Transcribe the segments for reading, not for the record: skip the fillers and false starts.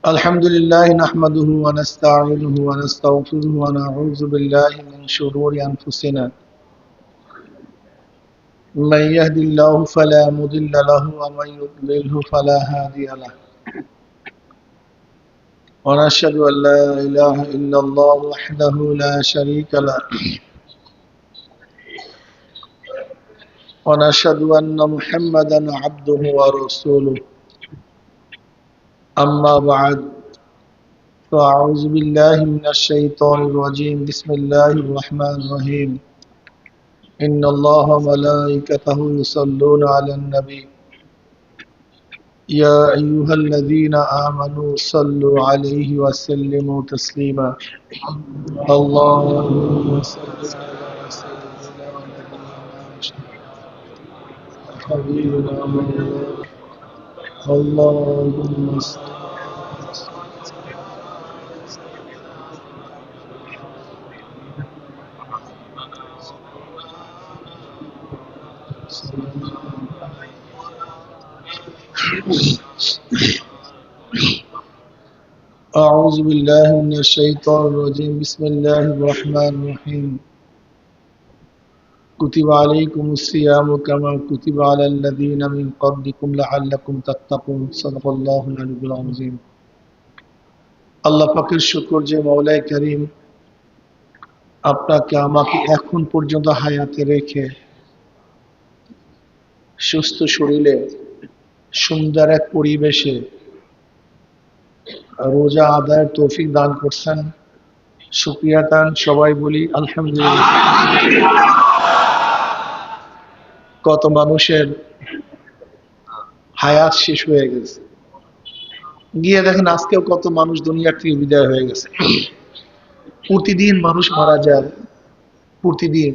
الحمد لله نحمده ونستعينه ونستغفره ونعوذ بالله من شرور أنفسنا من يهد الله فلا مضل له ومن يضلله فلا هادي له ونشهد أن لا إله إلا الله وحده لا شريك له ونشهد أن محمدا عبده ورسوله أما بعد فأعوذ بالله من الشيطان الرجيم بسم الله الرحمن الرحيم إن الله وملائكته يصلون على النبي يا أيها الذين آمنوا صلوا عليه وسلموا تسليما اللهم صل على سيدنا ونبينا حبيبنا محمد اللهم صل أعوذ بالله من الشيطان الرجيم بسم الله الرحمن الرحيم كتب عليكم الصيام كما كتب على الذين من قبلكم لعلكم تتقون صدق الله العلي العظيم আল্লাহ পাকের শুকর যে মওলাই করিম আপনাকে আমাকে এখন পর্যন্ত হায়াতে রেখে সুস্থ শরীরে সুন্দর এক পরিবেশে রোজা আদায়ের তৌফিক দান করছেন শুকরিয়া দান সবাই বলি আলহামদুলিল্লাহ কত মানুষের হায়াত শেষ হয়ে গেছে গিয়ে দেখেন আজকেও কত মানুষ দুনিয়া থেকে বিদায় হয়ে গেছে প্রতিদিন মানুষ মারা যায় প্রতিদিন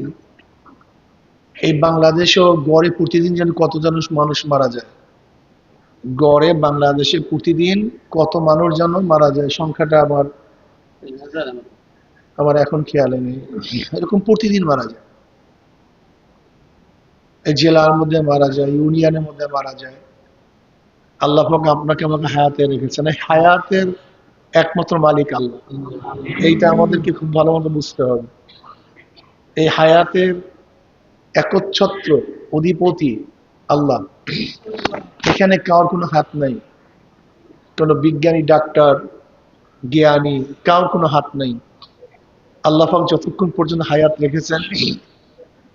এই বাংলাদেশেও গড়ে প্রতিদিন যেন কত মানুষ মারা যায় গড়ে বাংলাদেশে প্রতিদিন কত মানুষ যেন মারা যায় সংখ্যাটা আমার এখন খেয়ালে নেই এরকম প্রতিদিন মারা যায় এই জেলার মধ্যে মারা যায় ইউনিয়নের মধ্যে মারা যায় আল্লাহ পাক আপনাকে আমাকে হায়াতে রেখেছেন এই হায়াতের একমাত্র মালিক আল্লাহ এইটা আমাদেরকে খুব ভালো মতো বুঝতে হবে এই হায়াতের একচ্ছত্র অধিপতি আল্লাহ এখানে কারোর কোনো হাত নাই কোনো বিজ্ঞানী ডাক্তার জ্ঞানী কারোর কোনো হাত নাই আল্লাহ পাক যতক্ষণ পর্যন্ত হায়াত রেখেছেন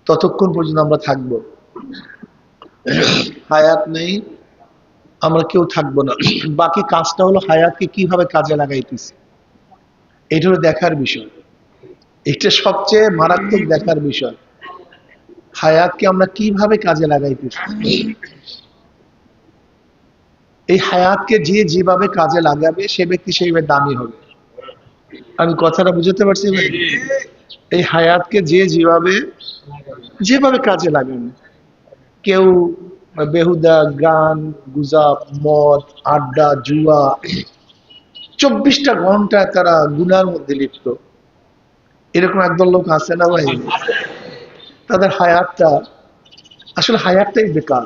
ততক্ষণ পর্যন্ত আমরা থাকবো হায়াত নেই আমরা কেউ থাকবো না বাকি কাজটা হলো হায়াতকে কিভাবে কাজে লাগাইতেছি এটা হলো দেখার বিষয় এটা সবচেয়ে মারাত্মক দেখার বিষয় হায়াতকে আমরা কিভাবে কাজে লাগাইতেছি এই হায়াতকে যে যেভাবে কাজে লাগাবে সে ব্যক্তি সেইভাবে দামি হবে আমি কথাটা বুঝতে পারছি ভাই এই হায়াতকে যে যেভাবে কাজে লাগাবে কেউ বেহুদা গান গুজাব মদ আড্ডা জুয়া 24টা ঘন্টা তারা গুনার মধ্যে লিপ্ত এরকম একদল লোক আছে না ভাই তাদের হায়াতটা আসলে হায়াতটাই বেকার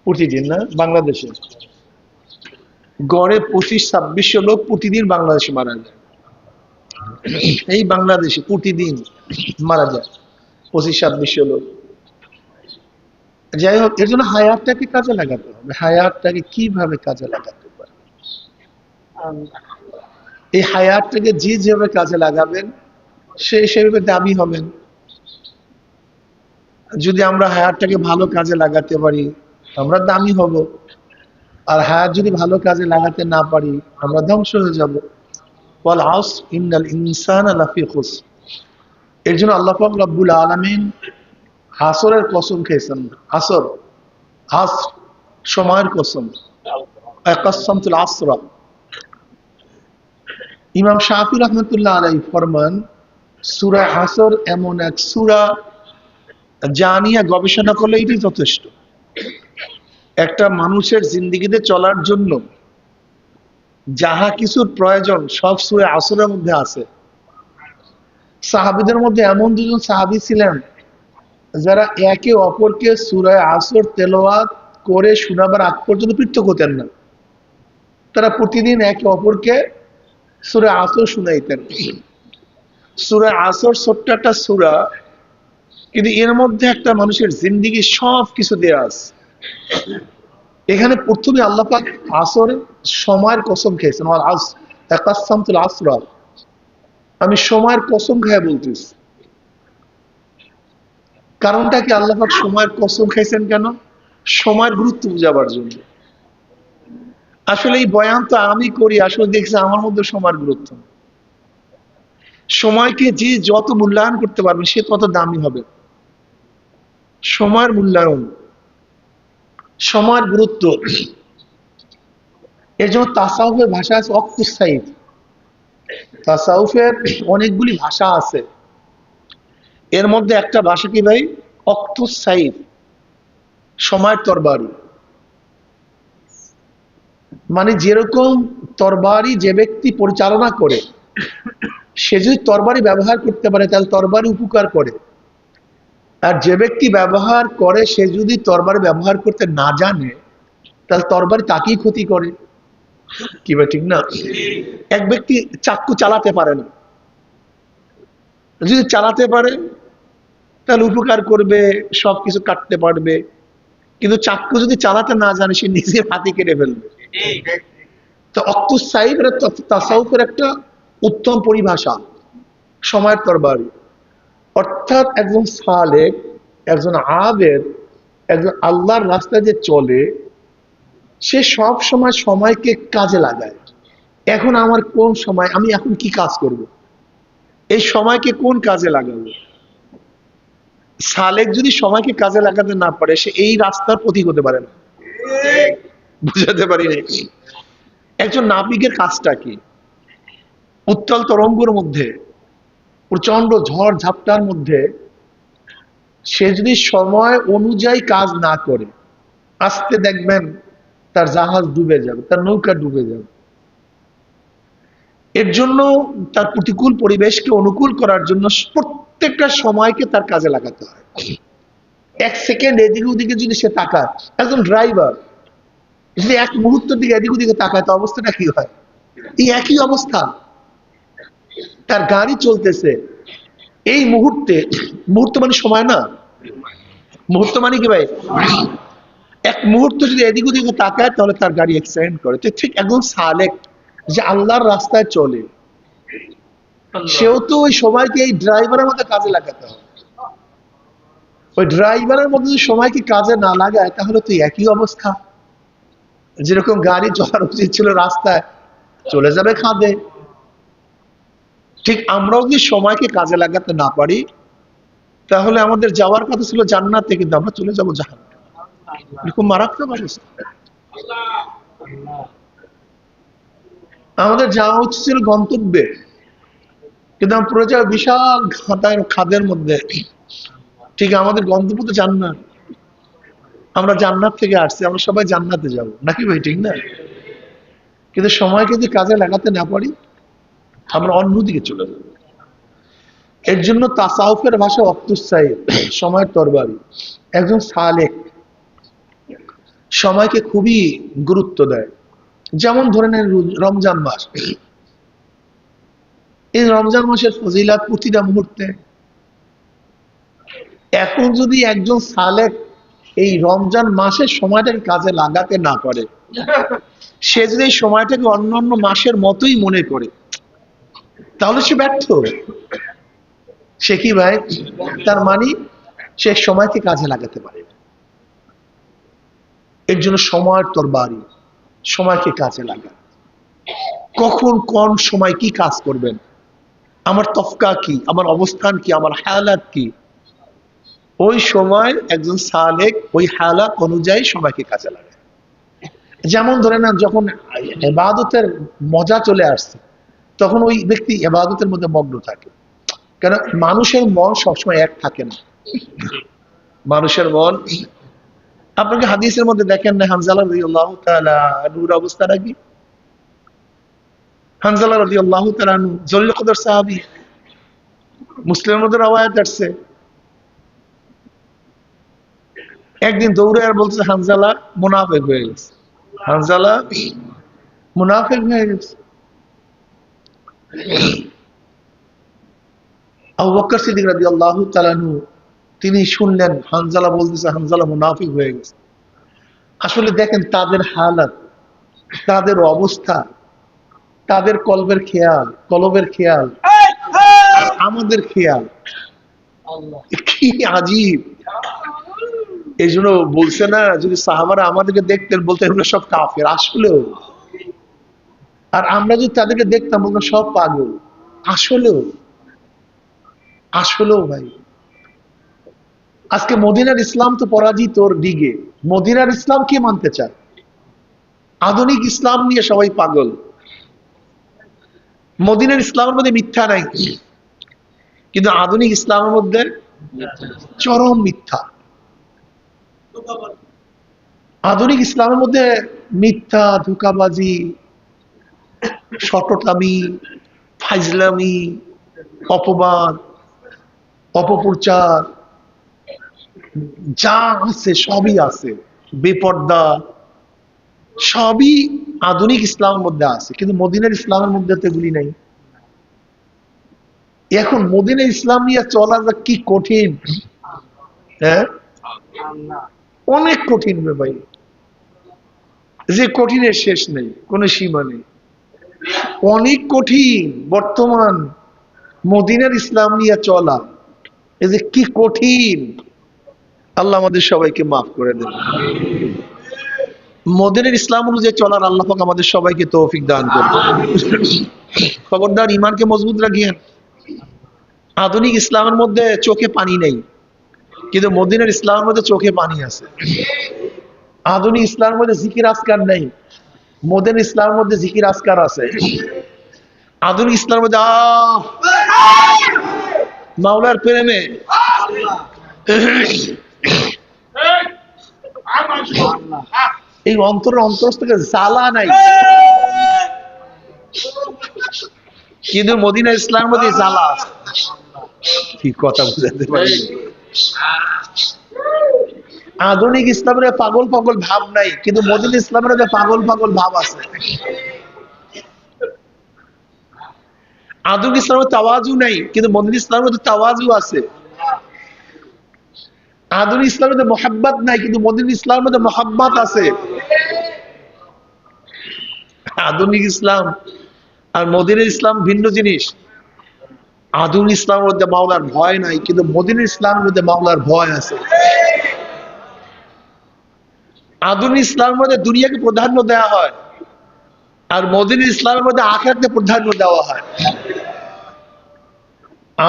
প্রতিদিন না বাংলাদেশে গড়ে 25-2600 লোক প্রতিদিন বাংলাদেশে মারা যায় এই বাংলাদেশে প্রতিদিন মারা যায় 25-2600 লোক যাই হোক এর জন্য হায়াতটাকে কাজে লাগাতে হবে হায়াতটাকে কিভাবে কাজে লাগাতে পারে এই হায়াতটাকে যে যেভাবে কাজে লাগাবেন সে সেভাবে দামি হবেন যদি আমরা হায়াতটাকে ভালো কাজে লাগাতে পারি আমরা দামি হব আর হায়াত যদি ভালো কাজে লাগাতে না পারি আমরা ধ্বংস হয়ে যাব ওয়াল আসর ইন্নাল ইনসানা লাফি খুসর এর জন্য আল্লাহ পাক রব্বুল আলামিন আসরের কসম খেয়েছেন আসর সময়ের কসম আকাসামতুল আসরা ইমাম শাফি রাহমাতুল্লাহ আলাইহি ফরমান সূরা আসর এমন এক সূরা যা নিয়ে গবেষণা করলে এটাই যথেষ্ট একটা মানুষের জিন্দেগিতে চলার জন্য যাহা কিছুর প্রয়োজন সব সূরা আসরের মধ্যে আছে সাহাবীদের মধ্যে এমন দুজন সাহাবী ছিলেন যারা একে অপরকে সূরা আসর তেলাওয়াত করে শোনাবার আগ পর্যন্ত পৃথক হতেন না তারা প্রতিদিন একে অপরকে সূরা আসর শুনাইতেন। সূরা আসর ছোট্ট একটা সূরা, কিন্তু এর মধ্যে একটা মানুষের জিন্দেগি সব কিছু দেয়া আছে। এখানে প্রথমে আল্লাহ পাক আসর সময়ের কসম খেয়েছেন, ওয়াল আসর তাকাসসামতুল আসরা, আমি সময়ের কসম খেয়ে বলতেছি। কারণটা কি আল্লাহ পাক সময়ের কসম খাইছেন কেন? সময়ের গুরুত্ব বুঝাবার জন্য। আসলে এই বয়ান তো আমি করি, আসলে দেখছি আমার মধ্যে সময়ের গুরুত্ব। সময়কে যে যত মূল্যায়ন করতে পারবে সে তত দামি হবে। সময়ের মূল্যায়ন, সময়ের গুরুত্ব, এর জন্য তাসাউফের ভাষা আছে ওয়াক্তুস সাইফ। তাসাউফের অনেকগুলি ভাষা আছে, এর মধ্যে একটা ভাষা কি ভাই? ওয়াক্তুস সাইফ, সময়ের তরবারি। মানে যেরকম তরবারি যে ব্যক্তি পরিচালনা করে, সে যদি তরবারি ব্যবহার করতে পারে তাহলে তরবারি উপকার করে। আর যে ব্যক্তি ব্যবহার করে সে যদি তরবারি ব্যবহার করতে না জানে তাহলে তরবারি তাকেই ক্ষতি করে। কি ভাই ঠিক না? এক ব্যক্তি চাক্কু চালাতে পারে না, যদি চালাতে পারে তাহলে উপকার করবে, সবকিছু কাটতে পারবে। কিন্তু চাক্কু যদি চালাতে না জানে সে নিজের হাতে কেটে ফেলবে। তো অক্তুস সাইফ তাসাউফের একটা উত্তম পরিভাষা, সময়ের তরবারি। অর্থাৎ একজন সালেক, একজন আবেদ, একজন আল্লাহর রাস্তায় যে চলে, সে সব সময় সময়কে কাজে লাগায়। এখন আমার কোন সময়, আমি এখন কি কাজ করব, এই সময়কে কোন কাজে লাগাবো। সালেক যদি সময়কে কাজে লাগাতে না পারে সে এই রাস্তার পথিক হতে পারে না। বুঝাতে পারি নাকি? একজন নাবিকের কাজটা কি? উত্তাল তরঙ্গের মধ্যে, প্রচন্ড ঝড় ঝাপটার মধ্যে সে যদি সময় অনুযায়ী কাজ না করে, আস্তে দেখবেন তার জাহাজ ডুবে যাবে, তার নৌকা ডুবে যাবে। এর জন্য তার প্রতিকূল পরিবেশকে অনুকূল করার জন্য প্রত্যেকটা সময়কে তার কাজে লাগাতে হয়। এক সেকেন্ড এদিকে ওদিকে যদি সে তাকায়, একজন ড্রাইভার যদি এক মুহূর্তের দিকে এদিক ওদিকে তাকায় তো অবস্থাটা কি হয়? এই একই অবস্থা। তার গাড়ি চলতেছে, এই মুহূর্তে, মুহূর্ত মানে সময় না, মুহূর্ত মানে কি ভাই? এক মুহূর্ত যদি এদিক ওদিকে তাকায় তাহলে তার গাড়ি অ্যাক্সিডেন্ট করে। তো ঠিক একদম সালেক যে আল্লাহর রাস্তায় চলে, সেও তো ওই সময়কে এই ড্রাইভারের মধ্যে কাজে লাগাতে হবে। ওই ড্রাইভারের মধ্যে যদি সময়কে কাজে না লাগায় তাহলে তো একই অবস্থা। যেরকম গাড়ি চলার উচিত ছিল রাস্তায়, চলে যাবে খাদে। ঠিক আমরাও যদি সময়কে কাজে লাগাতে না পারি তাহলে আমাদের যাওয়ার কথা ছিল জান্নাতে, কিন্তু আমরা চলে যাবো জাহান্নামে। এরকম মারাত্মক অবস্থা। আমাদের যাওয়া উচিত ছিল গন্তব্যে, কিন্তু আমরা পড়ে যাওয়া বিশাল খাদের মধ্যে। ঠিক আমাদের গন্তব্য তো জান্নাত, আমরা জান্নাত থেকে আসছি, আমরা সবাই জান্নাতে যাব নাকি ভাই ঠিক না? কিন্তু সময়কে যদি কাজে লাগাতে না পারি আমরা অন্যদিকে চলে যাব। এর জন্য তাসাউফের ভাষা ওয়াক্তুস সাইফ, সময়ের তরবারি। একজন সালেক সময়কে খুবই গুরুত্ব দেয়। যেমন ধরে নেন রমজান মাস, এই রমজান মাসের ফজিলাত প্রতিটা মুহূর্তে। এখন যদি একজন সালেক এই রমজান মাসের সময়টাকে কাজে লাগাতে না পারে, সে যদি এই সময়টাকে অন্যান্য মাসের মতোই মনে করে তাহলে সে ব্যর্থ। সে কি ভাই? তার মানে সে সময়কে কাজে লাগাতে পারে। এর জন্য সময়ের তরবারি, সময়কে কাজে লাগা। কখন কোন সময় কি কাজ করবেন, আমার তফকা কি, আমার অবস্থান কি, আমার হালাত কি, ওই সময় একজন সালেক ওই হালাত অনুযায়ী সময়কে কাজে লাগায়। যেমন ধরে নেন যখন ইবাদতের মজা চলে আসছে তখন ওই ব্যক্তি ইবাদতের মধ্যে মগ্ন থাকে। কেন? মানুষের মন সবসময় এক থাকে না। মানুষের মন, আপনাকে হাদিসের মধ্যে দেখেন না হানজালা রাদিয়াল্লাহু তাআলা আনহুর অবস্থাটা কি? হানজালা রাদিয়াল্লাহু তাআলা আনহু জলিল কদর সাহাবী, মুসলিমের মধ্যে রওয়ায়াত আসছে। একদিন দৌড়ে আর বলছে হানজালা মুনাফিক হয়ে গেছে। হানজালা মুনাফিক হয়ে গেছে। আবু বকর সিদ্দিক রাদিয়াল্লাহু তাআলা আনহু তিনি শুনলেন হানজালা বলতেছে হানজালা মুনাফিক হয়ে গেছে। আসলে দেখেন তাদের হালাত, তাদের অবস্থা, তাদের কলবের খেয়াল আর আমাদের খেয়াল কি আজীব। এই জন্য বলছে না, যদি সাহাবারা আমাদেরকে দেখতেন বলতেন এগুলো সব কাফের। আসলেও, আর আমরা যদি তাদেরকে দেখতাম বলতাম সব পাগল। আসলেও আসলেও ভাই, আজকে মদিনার ইসলাম তো পরাজিত ওর দিকে। মদিনার ইসলাম কে মানতে চায়? আধুনিক ইসলাম নিয়ে সবাই পাগল। মদিনার ইসলামের মধ্যে মিথ্যা নাই, কিন্তু আধুনিক ইসলামের মধ্যে চরম মিথ্যা। আধুনিক ইসলামের মধ্যে মিথ্যা, ধোঁকাবাজি, শটতামি, ফাইজলামি, অপবাদ, অপপ্রচার, যা আছে সবই আছে, বেপর্দা, সবই আধুনিক ইসলামের মধ্যে আছে। কিন্তু মদিনার ইসলামের মধ্যে তো এগুলি নাই। এখন মদিনার ইসলাম নিয়ে চলা যা কি কঠিন, হ্যাঁ অনেক কঠিন রে ভাই, যে কঠিনের শেষ নেই, কোনো সীমা নেই, অনেক কঠিন। বর্তমান মদিনার ইসলাম নিয়ে চলা এই যে কি কঠিন, আল্লাহ আমাদের সবাইকে মাফ করে দেন। মদিনার ইসলাম অনুযায়ী চলার আল্লাহ পাক আমাদের সবাইকে তৌফিক দান করবে। খবরদার ইমানকে মজবুত রাখিয়েন। আধুনিক ইসলামের মধ্যে চোখে পানি নেই, কিন্তু মদিনার ইসলামের মধ্যে চোখে পানি আছে। আধুনিক ইসলামের মধ্যে জিকির আজকার নেই, মদিনার ইসলামের মধ্যে জিকির আজকার আছে। আধুনিক ইসলামের মধ্যে মাওলার প্রেমে এই অন্তরস্থ থেকে জ্বালা নাই, কিন্তু মদিনা ইসলামের মধ্যে জ্বালা আছে। কি কথা বুঝাতে পারি? আধুনিক ইসলামের পাগল পাগল ভাব নাই, কিন্তু মদিনা ইসলামের পাগল পাগল ভাব আছে। আধুনিক ইসলামের তাওয়াজু নাই, কিন্তু মদিনা ইসলামের মধ্যে তাওয়াজু আছে। আধুনিক ইসলামের মধ্যে মোহাব্বত নাই, কিন্তু মদিনা ইসলামের মধ্যে মোহাব্বত আছে। আধুনিক ইসলাম আর মদিনার ইসলাম ভিন্ন জিনিস। আধুনিক ইসলামের মধ্যে মাওলার ভয় নাই, কিন্তু মদিনার ইসলামের মধ্যে মাওলার ভয় আছে। আধুনিক ইসলামের মধ্যে দুনিয়াকে প্রাধান্য দেওয়া হয়, আর মদিনার ইসলামের মধ্যে আখিরাতকে প্রাধান্য দেওয়া হয়।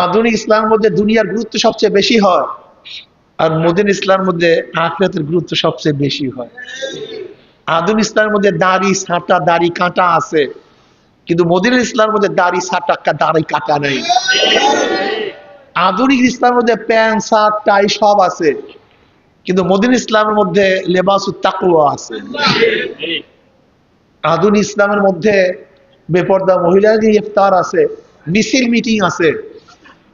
আধুনিক ইসলামের মধ্যে দুনিয়ার গুরুত্ব সবচেয়ে বেশি হয়, আর মদিনা ইসলামের মধ্যে আখিরাতের গুরুত্ব সবচেয়ে বেশি হয়। আধুনিক ইসলামের মধ্যে দাড়ি ছাঁটা, দাড়ি কাটা আছে, কিন্তু মদিনা ইসলামের মধ্যে দাড়ি ছাঁটা, দাড়ি কাটা নেই। আধুনিক ইসলামের মধ্যে প্যান্ট শার্ট টাই সব আছে, কিন্তু মদিনা ইসলামের মধ্যে লেবাসুত তাকওয়া আছে। আধুনিক ইসলামের মধ্যে বেপর্দা মহিলাদের ইফতার আছে, মিছিল মিটিং আছে,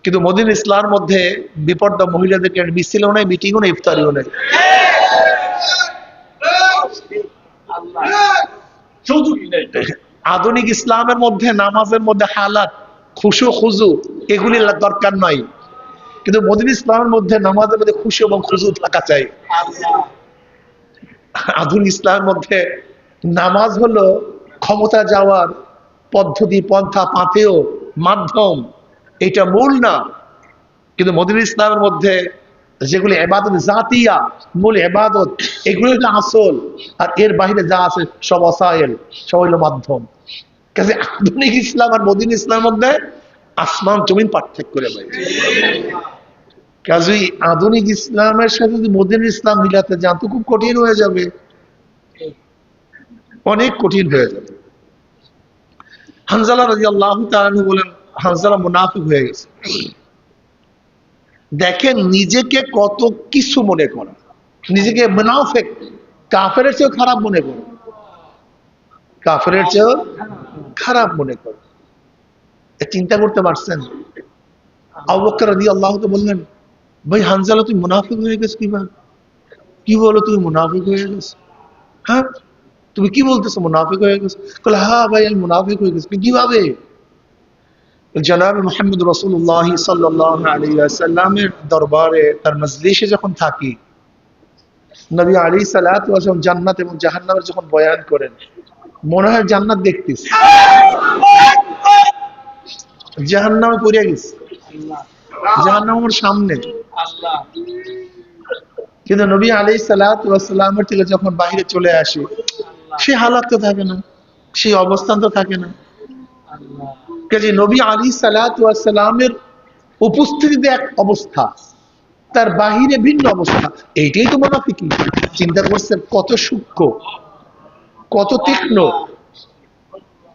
কিন্তু মদিনা ইসলামের মধ্যে বেপর্দা মহিলাদেরকে মিছিলও নাই, মিটিংও নাই, ইফতারিও নাই। আধুনিক ইসলামের মধ্যে নামাজের মধ্যে হালাত, খুশু খুজু এগুলি দরকার নয়, কিন্তু মদিনা ইসলামের মধ্যে নামাজের মধ্যে খুশু এবং খুজু থাকা চাই। আধুনিক ইসলামের মধ্যে নামাজ হলো ক্ষমতা যাওয়ার পদ্ধতি, পন্থা, পাথেয়, মাধ্যম, এটা মূল না। কিন্তু মদিনা ইসলামের মধ্যে যেগুলি ইবাদত জাতিয়া, মূল ইবাদত, এগুলো হলো আসল, আর এর বাইরে যা আছে সব ওসাইল, সব হলো মাধ্যম। কাজে আধুনিক ইসলাম আর মদিনা ইসলামের মধ্যে আসমান জমিন পার্থক্য করে ভাই। কাজেই আধুনিক ইসলামের সাথে যদি মদিনা ইসলাম মিলাতে যান তো খুব কঠিন হয়ে যাবে, অনেক কঠিন হয়ে যাবে। হানজালা রাদিয়াল্লাহু তাআলা আনহু বলেন হানজালা মুনাফিক হয়ে গেছে। দেখেন নিজেকে কত কিছু মনে করা, নিজেকে মুনাফিক, কাফেরের চেয়েও খারাপ মনে করো, কাফেরের চেয়েও খারাপ মনে করো। চিন্তা করতে পারছেন? আবু বকর রাদিয়াল্লাহু তাআলা বললেন, ভাই হানজালা তুই মুনাফিক হয়ে গেছিস কিভাবে? কি বলো তুমি মুনাফিক হয়ে গেছো? হ্যাঁ, তুমি কি বলতেছো মুনাফিক হয়ে গেছো? বলে হ্যাঁ ভাই আমি মুনাফিক হয়ে গেছি। কিভাবে? জনাব মুহাম্মদ রাসূলুল্লাহ সাল্লাল্লাহু আলাইহি ওয়াসাল্লামের দরবারে তার মজলিসে যখন থাকি, নবী আলাইহিস সালাতু ওয়াস সালাম জান্নাত এবং জাহান্নামের যখন বয়ান করেন, মনে হয় জান্নাত দেখতেছি, জাহান্নামে পড়ে গেছে, জাহান্নাম আমার সামনে। কিন্তু নবী আলাইহিস সালাতু ওয়াস সালামের থেকে যখন বাইরে চলে আসি, সেই হালাত তো থাকে না, সেই অবস্থান তো থাকে না। কাজে নবী আলাইহিস সালাতু ওয়াস সালামের উপস্থিতিতে এক অবস্থা, তার বাহিরে ভিন্ন অবস্থা। এইটাই তো মুনাফিকি। চিন্তা করছেন কত সূক্ষ্ম, কত তীক্ষ্ণ,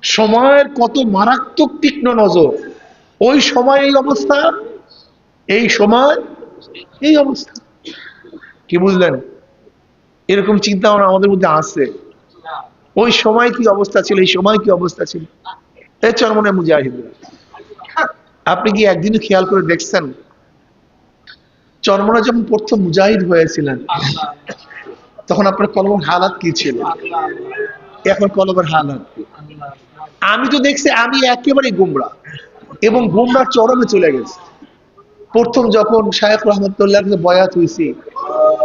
সময়ের কত মারাত্মক তীক্ষ্ণ নজর। ওই সময় এই অবস্থা, এই সময় এই অবস্থা। কি বুঝলেন? এরকম চিন্তা ভাবনা আমাদের মধ্যে আছে। ওই সময় কি অবস্থা ছিল, এই সময় কি অবস্থা ছিল। এই চরমনে মুজাহিদ, আপনি কি একদিনও খেয়াল করে দেখছেন চরমনে যখন প্রথম মুজাহিদ হয়েছিলেন তখন আপনার কলমের হালাত কি ছিল, এখন কলমের হালাত কি? আমি তো দেখছি আমি একেবারে গুমরা, এবং গুমরা চরমে চলে গেছে। প্রথম যখন শায়েখ রহমতুল্লাহ বয়াত হয়েছি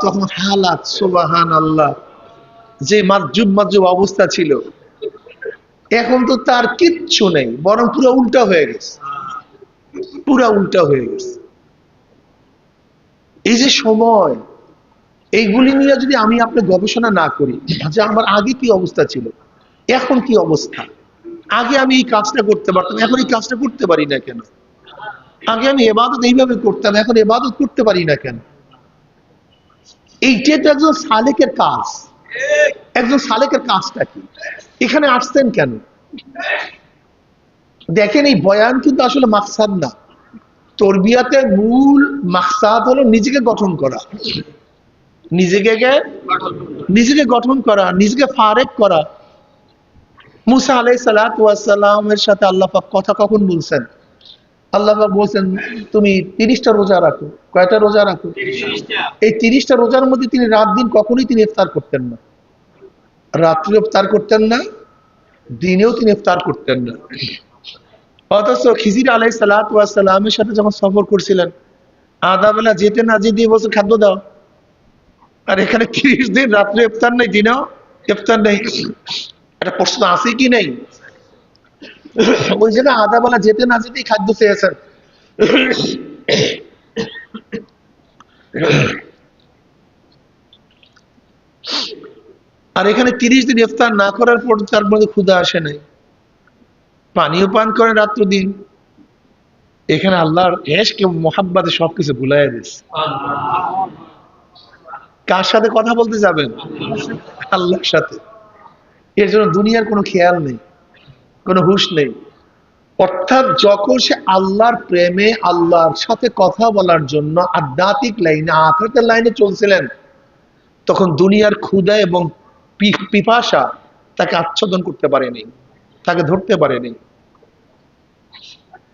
তখন হালাত সুবহানাল্লাহ, যে মাজুব মাজুব অবস্থা ছিল, এখন তো তার কিচ্ছু নেই, বরং পুরো উল্টা হয়ে গেছে, পুরো উল্টা হয়ে গেছে। এই যে সময়, এইগুলি নিয়ে যদি আমি আপনি গবেষণা না করি যে আমার আগে কি অবস্থা ছিল, এখন কি অবস্থা, আগে আমি এই কাজটা করতে পারতাম, এখন এই কাজটা করতে পারি না কেন, আগে আমি ইবাদত এইভাবে করতাম, এখন ইবাদত করতে পারি না কেন। এইটা তো একজন সালেকের কাজ। একজন সালেকের কাজটা কি, এখানে আসছেন কেন? দেখেন এই বয়ান কিন্তু আসলে মাকসাদ না। তরবিয়াতের মূল মাকসাদ হলো নিজেকে গঠন করা, নিজেকে গঠন করা, নিজেকে ফারেক করা। মুসা আলাইহিস সালাতু ওয়াস সালামের সাথে আল্লাহ পাক কথা কখন বলছেন? আল্লাহ পাক বলছেন তুমি 30টা রোজা রাখো। কয়টা রোজা রাখো? এই 30টা রোজার মধ্যে তিনি রাত দিন কখনোই তিনি ইফতার করতেন না, রাত্রে ইফতার করতেন না, দিনেও তিনি ইফতার করতেন না। অথচ খিজির আলাইহিস সালাতু ওয়াস সালামের সাথে যখন সফর করছিলেন, আধা বেলা যেতে না যেতে বলছে খাদ্য দাও। আর এখানে 30 দিন রাত্রে ইফতার নেই, দিনেও ইফতার নেই। একটা প্রশ্ন আছে কি নেই? ওই জায়গায় আধা বেলা যেতে না যেতেই খাদ্য চেয়েছেন। আর এখানে 30 দিন ইফতার না করার পর তার মধ্যে ক্ষুধা আসে নাই, পানিও পান করেন রাত্র দিন। এখানে আল্লাহর ইশক এবং মুহাব্বতে সবকিছু ভুলাইয়া দিচ্ছে। কার সাথে কথা বলতে যাবেন? আল্লাহর সাথে। এর জন্য দুনিয়ার কোনো খেয়াল নেই, কোনো হুঁশ নেই। অর্থাৎ যখন সে আল্লাহর প্রেমে, আল্লাহর সাথে কথা বলার জন্য আধ্যাত্মিক লাইনে, আখিরাতের লাইনে চলছিলেন, তখন দুনিয়ার ক্ষুধা এবং পিপাসা তাকে আচ্ছাদন করতে পারেনি, তাকে ধরতে পারেনি,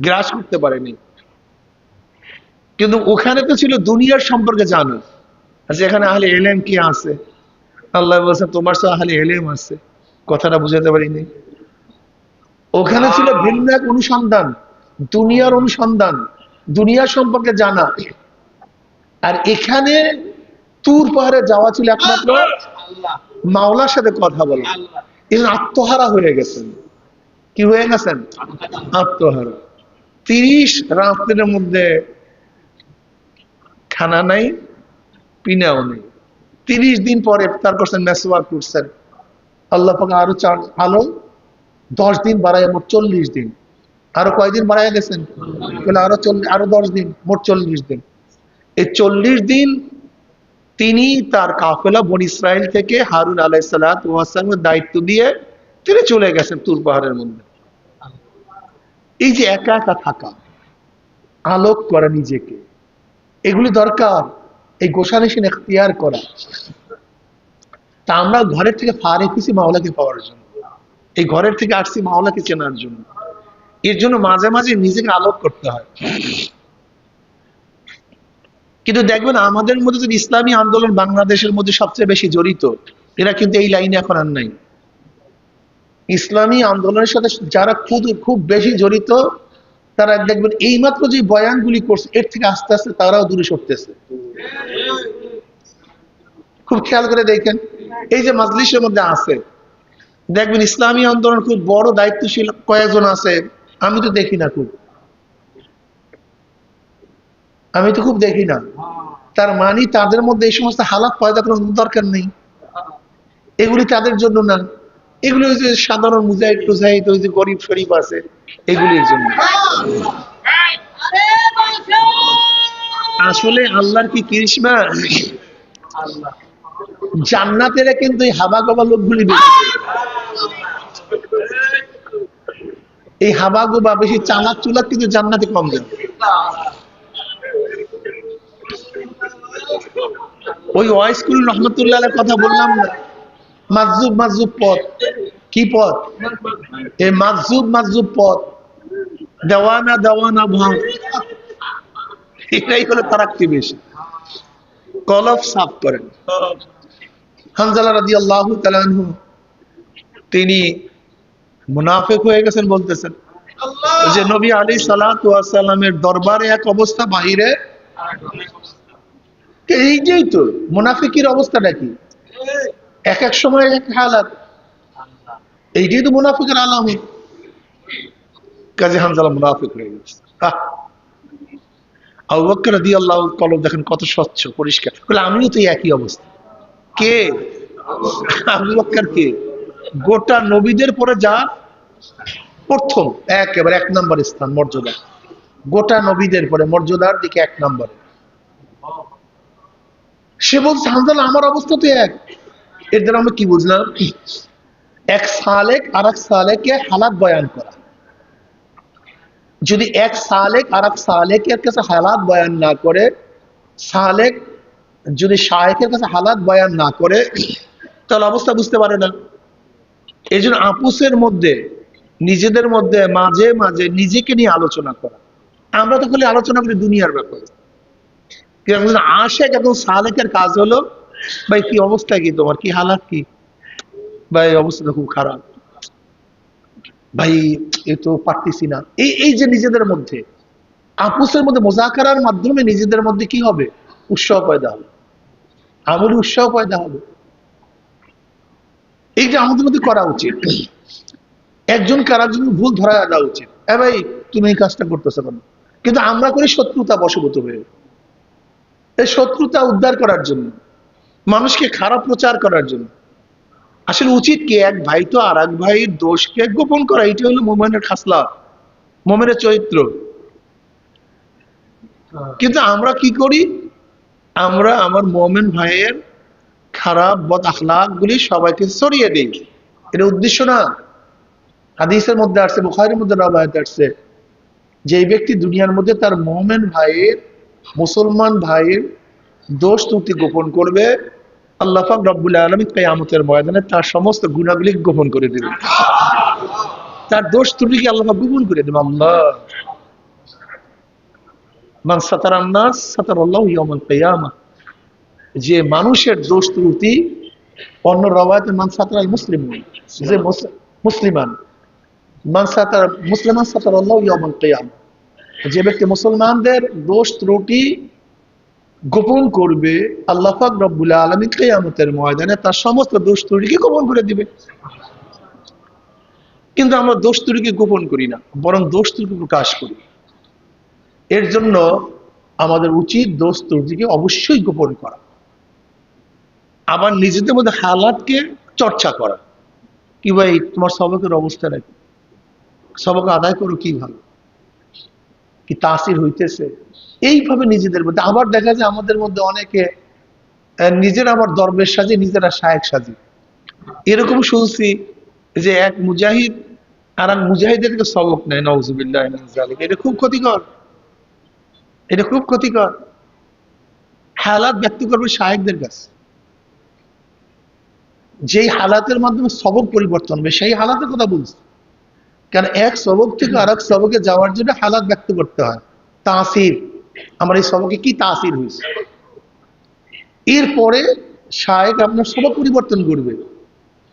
গ্রাস করতে পারেনি। কিন্তু ওখানে তো ছিল দুনিয়ার সম্পর্কে জানো, যেখানে আহলে ইলম কি আছে। আল্লাহ বলছে তোমার তো আহলে ইলম আছে, কথাটা বুঝাতে পারিনি। ওখানে ছিল ভিন্ন এক অনুসন্ধান, দুনিয়ার অনুসন্ধান, দুনিয়ার সম্পর্কে জানা। আর এখানে তুর পাহাড়ে যাওয়া ছিল একমাত্র মাওলার সাথে কথা বলা। এই আত্মহারা হয়ে গেছেন। কি হয়ে গেছেন? আত্মহারা। 30 রাতের মধ্যে খানা নাই, পিনাও নেই। 30 দিন পরে ইফতার করছেন, মেসওয়াক করছেন। আল্লাহ পাক আরো 10 দিন বাড়ায় মোট 40 দিন। আরো কয়দিন বাড়ায় গেছেন? আরো 10 দিন, মোট 40 দিন। এই 40 দিন তিনি তার কাফেলা বনী ইসরাইল থেকে হারুন আলাইহিস সালাতু ওয়াস সালামের দায়িত্ব দিয়ে তিনি চলে গেছেন তুর পাহাড়ের মধ্যে। এই যে একা একা থাকা, আলোক করা নিজেকে, এগুলি দরকার। এই গোসানিসিন এখতিয়ার করা। তা আমরা ঘরের থেকে ফারেক হয়েছি মাওলাকে পাওয়ার জন্য, এই ঘরের থেকে আসছি মাওলাকে চেনার জন্য। এর জন্য মাঝে মাঝে নিজেকে আলোক করতে হয়। কিন্তু দেখবেন আমাদের মধ্যে যদি ইসলামী আন্দোলন বাংলাদেশের মধ্যে সবচেয়ে বেশি জড়িত, এরা কিন্তু এই লাইনে এখন আর নাই। ইসলামী আন্দোলনের সাথে যারা খুব খুব বেশি জড়িত, তারা দেখবেন এইমাত্র যে বয়ানগুলি করছে এর থেকে আস্তে আস্তে তারাও দূরে সরতেছে। খুব খেয়াল করে দেখেন, এই যে মাজলিসের মধ্যে আছে, দেখবেন ইসলামী আন্দোলন খুব বড় দায়িত্বশীল কয়েকজন আছে, আমি তো দেখি না, আমি তো খুব দেখি না। তার মানে তাদের মধ্যে এই সমস্ত হালাত পয়দা করার দরকার নেই, এগুলি তাদের জন্য না, এগুলি ওই যে সাধারণ মুজাহিদ টুজাহিদ, ওই যে গরিব শরীফ আছে, এগুলির জন্য। আসলে আল্লাহর কি কৃষ্ণা, জান্নাতেরা কিন্তু এই হাবা গোবা লোকগুলি বেশি, এই হাবা গোবা বেশি চালাক চুলাক কিন্তু জান্নাতে কম যাবে। ওই ওয়াইসকুল রহমতুল্লাহ কথা বললাম না, মাজুব মাজুব পথ, কি পথ? এই মাজুব মাজুব পথ, দেওয়ানা দেওয়ানা ভাব, এটাই হলো তারাক্কি বেশি। কলব সাফ করেন। হানজালা রাদিয়াল্লাহু তাআলা আনহু তিনি মুনাফিক হয়ে গেছেন বলতেছেন, যে নবী আলাইহিস সালাতু ওয়াস সালামের দরবারে এক অবস্থা, বাহিরে এইটাই তো মুনাফিকের অবস্থাটা কি, এক এক সময় এক হালাত, এইটাই তো মুনাফিকের আলামত। কাজী হানজালা মুনাফিক হয়ে গেছে। আবু বকর রাদিয়াল্লাহু কলব দেখেন কত স্বচ্ছ পরিষ্কার, বলে আমিও তো একই অবস্থা। কে? আবু বকর কে? গোটা নবীদের পরে যা প্রথম, একেবারে এক নম্বর স্থান মর্যাদা, গোটা নবীদের পরে মর্যাদার দিকে এক নম্বর। সে বলছে হানজালা আমার অবস্থা তো এক। এর দ্বারা আমরা কি বুঝলাম? এক সালেক আর এক সালেকে হালাত বয়ান করা। যদি এক সালেক আর এক সালেকের কাছে হালাত বয়ান না করে, সালেক যদি শায়েখের কাছে হালাত বয়ান না করে, তাহলে অবস্থা বুঝতে পারে না। এই জন্য আপুসের মধ্যে, নিজেদের মধ্যে মাঝে মাঝে নিজেকে নিয়ে আলোচনা করা। আমরা তো খালি আলোচনা করি দুনিয়ার ব্যাপারে, আশেক এবং সালেকের কাজ হলো, ভাই কি অবস্থা, কি তোমার কি হালাত, কি ভাই অবস্থাটা খুব খারাপ, ভাই এ তো পারতেছি না। এই যে নিজেদের মধ্যে আপুসের মধ্যে মোজাকারার মাধ্যমে নিজেদের মধ্যে কি হবে? উৎসাহ পয়দা হবে, আমলি উৎসাহ পয়দা হবে। এইটা আমাদের মধ্যে করা উচিত। একজন কারার ভুল ধরা দেওয়া উচিত, ভাই তুমি এই কাজটা করতেছো কেন? কিন্তু আমরা করি শত্রুতা বশবর্তী হয়ে, এই শত্রুতা উদ্ধার করার জন্য, মানুষকে খারাপ প্রচার করার জন্য। আসলে উচিত কি, এক ভাই তো আর এক ভাইয়ের দোষকে গোপন করা, এটা হলো মুমিনের খাসলা, মুমিনের চরিত্র। কিন্তু আমরা কি করি? আমরা আমার মুমিন ভাইয়ের খারাপ বদ আখলাক গুলি সবাইকে ছড়িয়ে দিই, এটা উদ্দেশ্য না। হাদিসের মধ্যে আসছে, বুখারীর মধ্যে রওয়ায়াত আসছে, যে ব্যক্তি দুনিয়ার মধ্যে তার মুমিন ভাইয়ের, মুসলমান ভাইয়ের দোষ ত্রুটি গোপন করবে, আল্লাহ পাক রব্বুল আলামিন কিয়ামতের ময়দানে তার সমস্ত গুনাহগুলি গোপন করে দিবেন, তার দোষ ত্রুটিকে আল্লাহ পাক গোপন করে দেবেন। আল্লাহ, মান সাতারান নাস সাতারাল্লাহু ইয়াউমাল কিয়ামাহ, যে মানুষের দোষ ত্রুটি, অন্য রওয়ায়াতে মান সাতারাল মুসলিমুন, যে মুসলিমান, মান সাতার মুসলিমান সাতারাল্লাহু ইয়াউমাল কিয়ামাহ, যে ব্যক্তি মুসলমানদের দোষ ত্রুটি গোপন করবে, আল্লাহ পাক রব্বুল আলামিন কিয়ামতের ময়দানে তার সমস্ত দোষ ত্রুটিকে গোপন করে দিবে। কিন্তু আমরা দোষ ত্রুটিকে গোপন করি না, বরং দোষ ত্রুটি প্রকাশ করি। এর জন্য আমাদের উচিত দোষ ত্রুটিকে অবশ্যই গোপন করা, আবার নিজেদের মধ্যে হালাতকে চর্চা করা। কি ভাই তোমার সবকের অবস্থা নাকি, সবক আদায় করো কিভাবে, কি তাসির হইতেছে, এইভাবে নিজেদের মধ্যে। আবার দেখা যায় আমাদের মধ্যে অনেকে নিজেরা আবার দরবেশ সাজে, নিজেরা শায়েখ সাজে। এরকম শুনছি যে এক মুজাহিদ আর এক মুজাহিদের থেকে সবক নেয়, নাউজুবিল্লাহ মিন যালিক। এটা খুব ক্ষতিকর, এটা খুব ক্ষতিকর। হালাত ব্যক্ত করবে শায়েখদের কাছে, যেই হালাতের মাধ্যমে সবক পরিবর্তন হবে, সেই হালাতের কথা বলছে। কারণ এক সবক থেকে আর এক সবকে যাওয়ার জন্য হালাত ব্যক্ত করতে হয়, তাসির, আমার এই সবকে কি তাসির হয়েছে। এরপরে শায়েখ আপনার সবক পরিবর্তন করবে,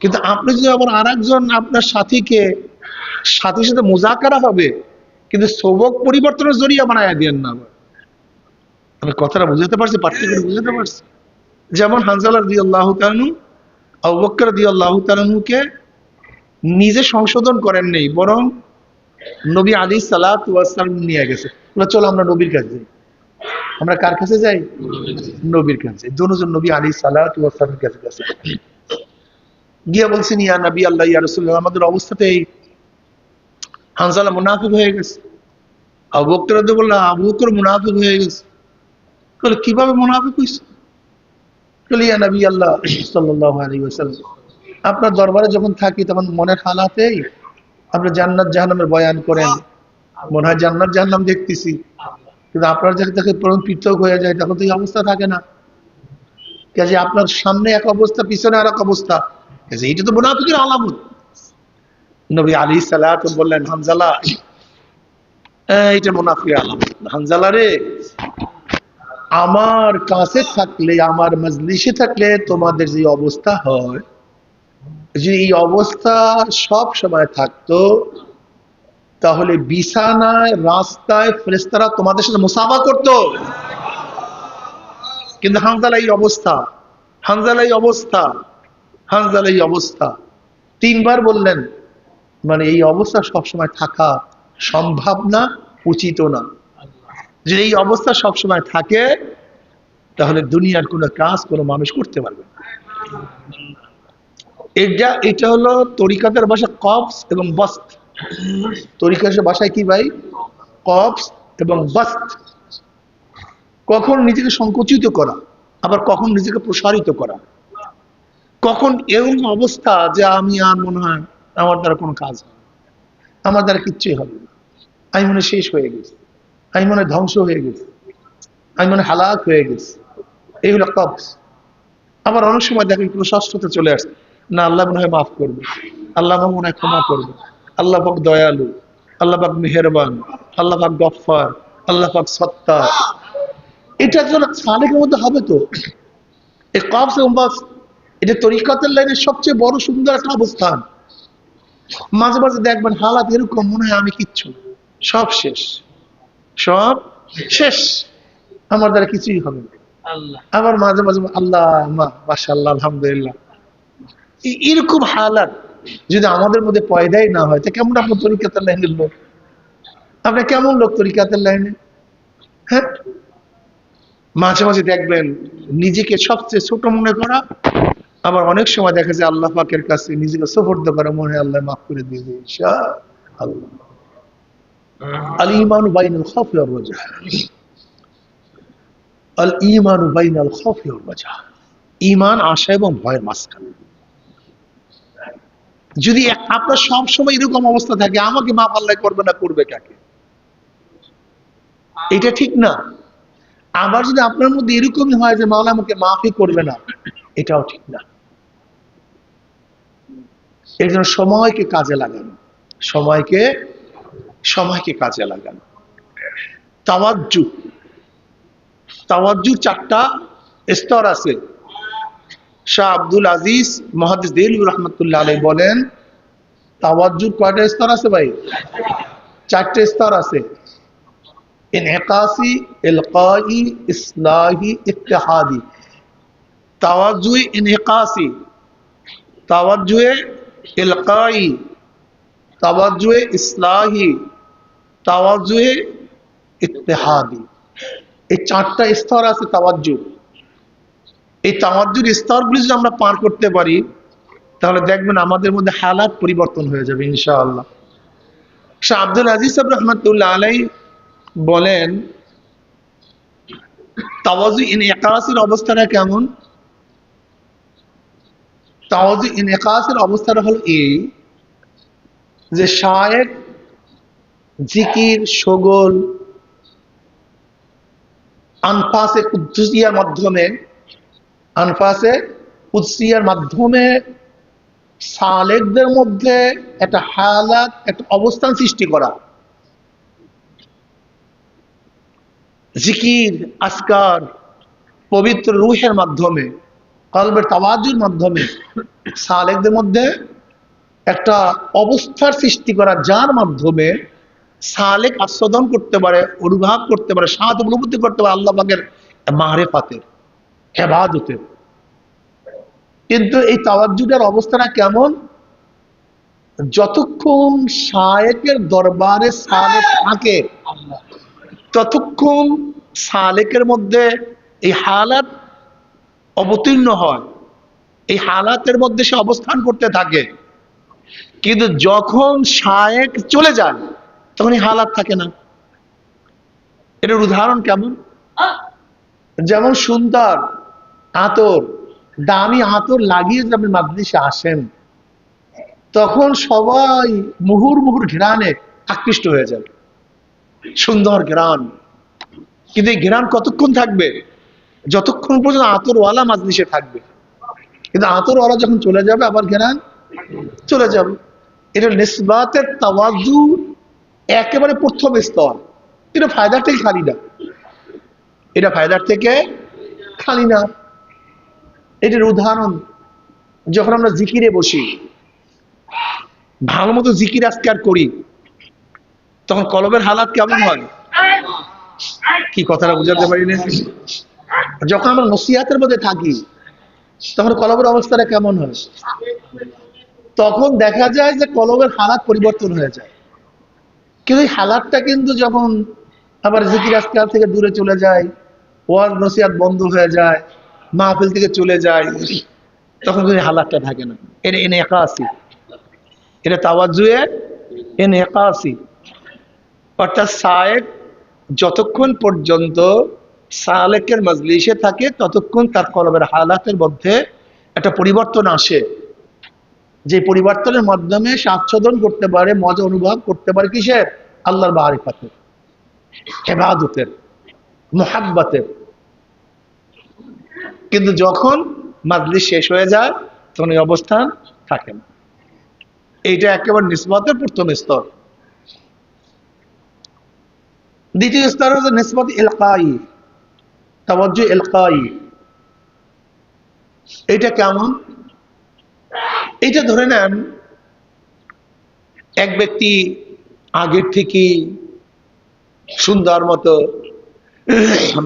কিন্তু আপনি যদি আবার আরেকজন আপনার সাথীকে সাথীর সাথে মুজাকারা হবে, কিন্তু সবক পরিবর্তনের জরিয়া বানায় দিয়েন না। আমি কথাটা বুঝাতে পারছি, পার্থক্য বুঝাতে পারছি? যেমন হানজালা রাদিয়াল্লাহু তাআলা আবু বকর রাদিয়াল্লাহু তাআলাকে নিজে সংশোধন করেন নেই, বরং নবী আলাইহিস সালাতু ওয়াস সালাম নিয়ে গেছে, চলো আমরা নবীর কাছে যাই। আমরা কার কাছে যাই? নবীর কাছে। দুজন নবী আলাইহিস সালাতু ওয়াস সালামের কাছে গেছে, গিয়ে বলছেন ইয়া নবী আল্লাহ, ইয়া রাসূলুল্লাহ, আমাদের অবস্থাতেই হানজালা মুনাফিক হয়ে গেছে। আবু বকর রাদিয়াল্লাহু বললেন, আবু বকর মুনাফিক হয়ে গেছে। বলে কিভাবে মুনাফিক হইছে? বলে ইয়া নবী আল্লাহ সাল্লাল্লাহু আলাইহি ওয়াসাল্লাম, আপনার দরবারে যখন থাকি তখন মনের হালাতেই আপনি জান্নাত জাহান্নামের বয়ান করেন, মনে হয় জান্নাত জাহান্নাম দেখতেছি, কিন্তু আপনার যাকে পৃথক হয়ে যায় তখন তো এই অবস্থা থাকে না। কাজে আপনার সামনে এক অবস্থা, পিছনে আর এক অবস্থা, কাজে এটা তো মুনাফিকের আলামত। নবী আলাইহিস সালাতু বললেন, হানজালা এইটা মুনাফিকের আলামত। হানজালা রে, আমার কাছে থাকলে, আমার মজলিসে থাকলে তোমাদের যে অবস্থা হয়, যে এই অবস্থা সব সময় থাকতো, তাহলে বিছানায়, রাস্তায় ফেরেশতারা তোমাদের সাথে মুসাফা করত। কিন্তু হানজালা এই অবস্থা, হানজালা এই অবস্থা, হানজালা এই অবস্থা। তিনবার বললেন, মানে এই অবস্থা সবসময় থাকা সম্ভব না, উচিত না। যদি এই অবস্থা সবসময় থাকে, তাহলে দুনিয়ার কোনো কাজ কোনো মানুষ করতে পারবে না। এটা হলো তরিকাতের ভাষা কবস এবং বস্ত। তরিকাতের ভাষায় কি ভাই? কবস এবং বস্ত। কখন নিজেকে সংকুচিত করা, আবার কখন নিজেকে প্রসারিত করা। কখন এমন অবস্থা যে আমি আর মনে হয় আমার দ্বারা কোনো কাজ হবে, আমার দ্বারা কিচ্ছুই হবে না, আমি মনে শেষ হয়ে গেছি, আমি মনে ধ্বংস হয়ে গেছি, আমি মনে হালাক হয়ে গেছি। এই হলো কবস। আবার অনেক সময় দেখেন প্রশস্ততা চলে আসছে, না আল্লাহ মনে হয় মাফ করবে, আল্লাহ মনে হয় ক্ষমা করবে, আল্লাহ পাক দয়ালু, আল্লাহ পাক মেহেরবান, আল্লাহ পাক গফফার, আল্লাহ পাক সত্তার। এটা যেন সালেকের মধ্যে হবে। তো এই কবস এবং বাস, এটা তরিকাতের লাইনের সবচেয়ে বড় সুন্দর একটা অবস্থান। মাঝে মাঝে দেখবেন হালাত এরকম, মনে হয় আমি কিচ্ছু, সব শেষ, সব শেষ, আমার দ্বারা কিছুই হবে না। আবার মাঝে মাঝে আল্লাহ মাশাআল্লাহ আলহামদুলিল্লাহ। এরকম হালাত যদি আমাদের মধ্যে পয়দাই না হয়, তা কেমন আপনার তরিকাতের লাইনের লোক? আপনি কেমন লোক তরিকাতের লাইনে? হ্যাঁ, মাঝে মাঝে দেখবেন নিজেকে সবচেয়ে ছোট মনে করা, আবার অনেক সময় দেখা যায় আল্লাহ পাকের কাছে নিজেকে সুপর্দ করা, মনে হয় আল্লাহ মাফ করে দিবে ইনশাআল্লাহ। আল ঈমানু বাইনাল খাউফি ওয়ার রাজা, আল ঈমানু বাইনাল খাউফি ওয়ার রাজা। ঈমান আশা এবং ভয়ের মাঝখানে। যদি আপনার সব সময় এরকম অবস্থা থাকে, আমাকে মাফ আল্লাহ করবে না, করবে কাকে? এটা ঠিক না। আবার যদি আপনার মধ্যে এরকমই হয় যে মাওলা আমাকে মাফই করবে না, এটাও ঠিক না। এর জন্য সময়কে কাজে লাগানো, সময়কে সময়কে কাজে লাগানো। তাওয়াজ্জু, তাওয়াজ্জুর 4টা স্তর আছে। শাহ আব্দুল আজিজ মুহাদ্দিস দেহলভী রাহমাতুল্লাহ আলাইহি বলেন, তাওয়াজ্জুর কয়টা স্তর আছে ভাই? 4টে স্তর আছে। ইনইকাসি, ইলকাই, ইসলাহি, ইত্তেহাদি। তাওয়াজ্জুয়ে ইনইকাসি, তাওয়াজ্জুয়ে ইলকাই, তাওয়াজ্জুয়ে ইসলাহি, তাওয়াজ্জুয়ে ইত্তেহাদি। এই 4টা স্তর আছে তাওয়াজ্জুর। এই তাওয়াজ্জুর স্তরগুলি যদি আমরা পার করতে পারি, তাহলে দেখবেন আমাদের মধ্যে হালাত পরিবর্তন হয়ে যাবে ইনশাআল্লাহ। শাহ আব্দুল আজিজ সাহেব রাহমাতুল্লাহ আলাইহি বলেন, তাওয়াজ্জু ইনইকাসের অবস্থাটা কেমন? তাওয়াজ্জু ইনইকাসের অবস্থাটা হলো এই যে শায়েখ জিকির, শোগল, আনফাসে কুদসিয়ার মাধ্যমে, আনফাসে কুদসিয়ার মাধ্যমে সালেকদের মধ্যে একটা হালাত, একটা অবস্থান সৃষ্টি করা। জিকির, আসকার, পবিত্র রূহের মাধ্যমে কলবের তাওয়াজ্জুর মাধ্যমে সালেকদের মধ্যে একটা অবস্থার সৃষ্টি করা, যার মাধ্যমে সালেক আস্বাদন করতে পারে, অনুভব করতে পারে, স্বাদ অনুভূতি করতে পারে আল্লাহ পাকের মারিফাতের, ইবাদতের। কিন্তু এই তাওয়াজ্জুদের অবস্থাটা কেমন? যতক্ষণ শায়েকের দরবারে সালেক থাকে ততক্ষণ সালেকের মধ্যে এই হালাত অবতীর্ণ হয়, এই হালাতের মধ্যে সে অবস্থান করতে থাকে। কিন্তু যখন শায়েক চলে যায় তখন এই হালাত থাকে না। এটার উদাহরণ কেমন? যেমন সুন্দর আতর, দামি আতর লাগিয়ে যদি আপনি মাজলিসে আসেন, তখন সবাই মুহুর মুহুর ঘ্রাণে আকৃষ্ট হয়ে যাবে, সুন্দর ঘ্রাণ। কিন্তু এই ঘ্রাণ কতক্ষণ থাকবে? যতক্ষণ পর্যন্ত আতরওয়ালা মাজলিসে থাকবে। কিন্তু আতরওয়ালা যখন চলে যাবে আবার ঘ্রাণ চলে যাবে। এটা নিসবাতের তাওয়াজ্জু একেবারে প্রথম স্তর। এটা ফায়দার থেকে খালি না, এটা ফায়দার থেকে খালি না। এটার উদাহরণ, যখন আমরা জিকিরে বসি, ভালো মতো জিকির আজকার করি, তখন কলবের হালাত কেমন হয়? কি কথাটা বুঝাতে পারি না? যখন আমরা নসিহাতের মধ্যে থাকি তখন কলবের অবস্থাটা কেমন হয়? তখন দেখা যায় যে কলবের হালাত পরিবর্তন হয়ে যায়। কিন্তু এই হালাতটা কিন্তু যখন আবার জিকির আজকার থেকে দূরে চলে যায়, ওয়াজ নসিহাত বন্ধ হয়ে যায়, মাহফিল থেকে চলে যায়, তখন কিন্তু হালাতটা থাকে না। এটা ইনকাসি, এটা তাওয়াজ্জুয়ে ইনকাসি। অর্থাৎ সায়েক যতক্ষণ পর্যন্ত সালেকের মাজলিসে থাকে ততক্ষণ তার কলবের হালাতের মধ্যে একটা পরিবর্তন আসে, যে পরিবর্তনের মাধ্যমে সে আচ্ছাদন করতে পারে, মজা অনুভব করতে পারে কিসের? আল্লাহর মারিফাতের, ইবাদতের, মুহাব্বতের। কিন্তু যখন মাজলিস শেষ হয়ে যায় তখন এই অবস্থান থাকে না। এইটা একেবারে নিসবতের প্রথম স্তর। দ্বিতীয় স্তর হচ্ছে নিসবত ইলকাই, তাওয়াজ্জু ইলকাই। এটা কেমন? এটা ধরে নেন এক ব্যক্তি আগের থেকে সুন্দর মতো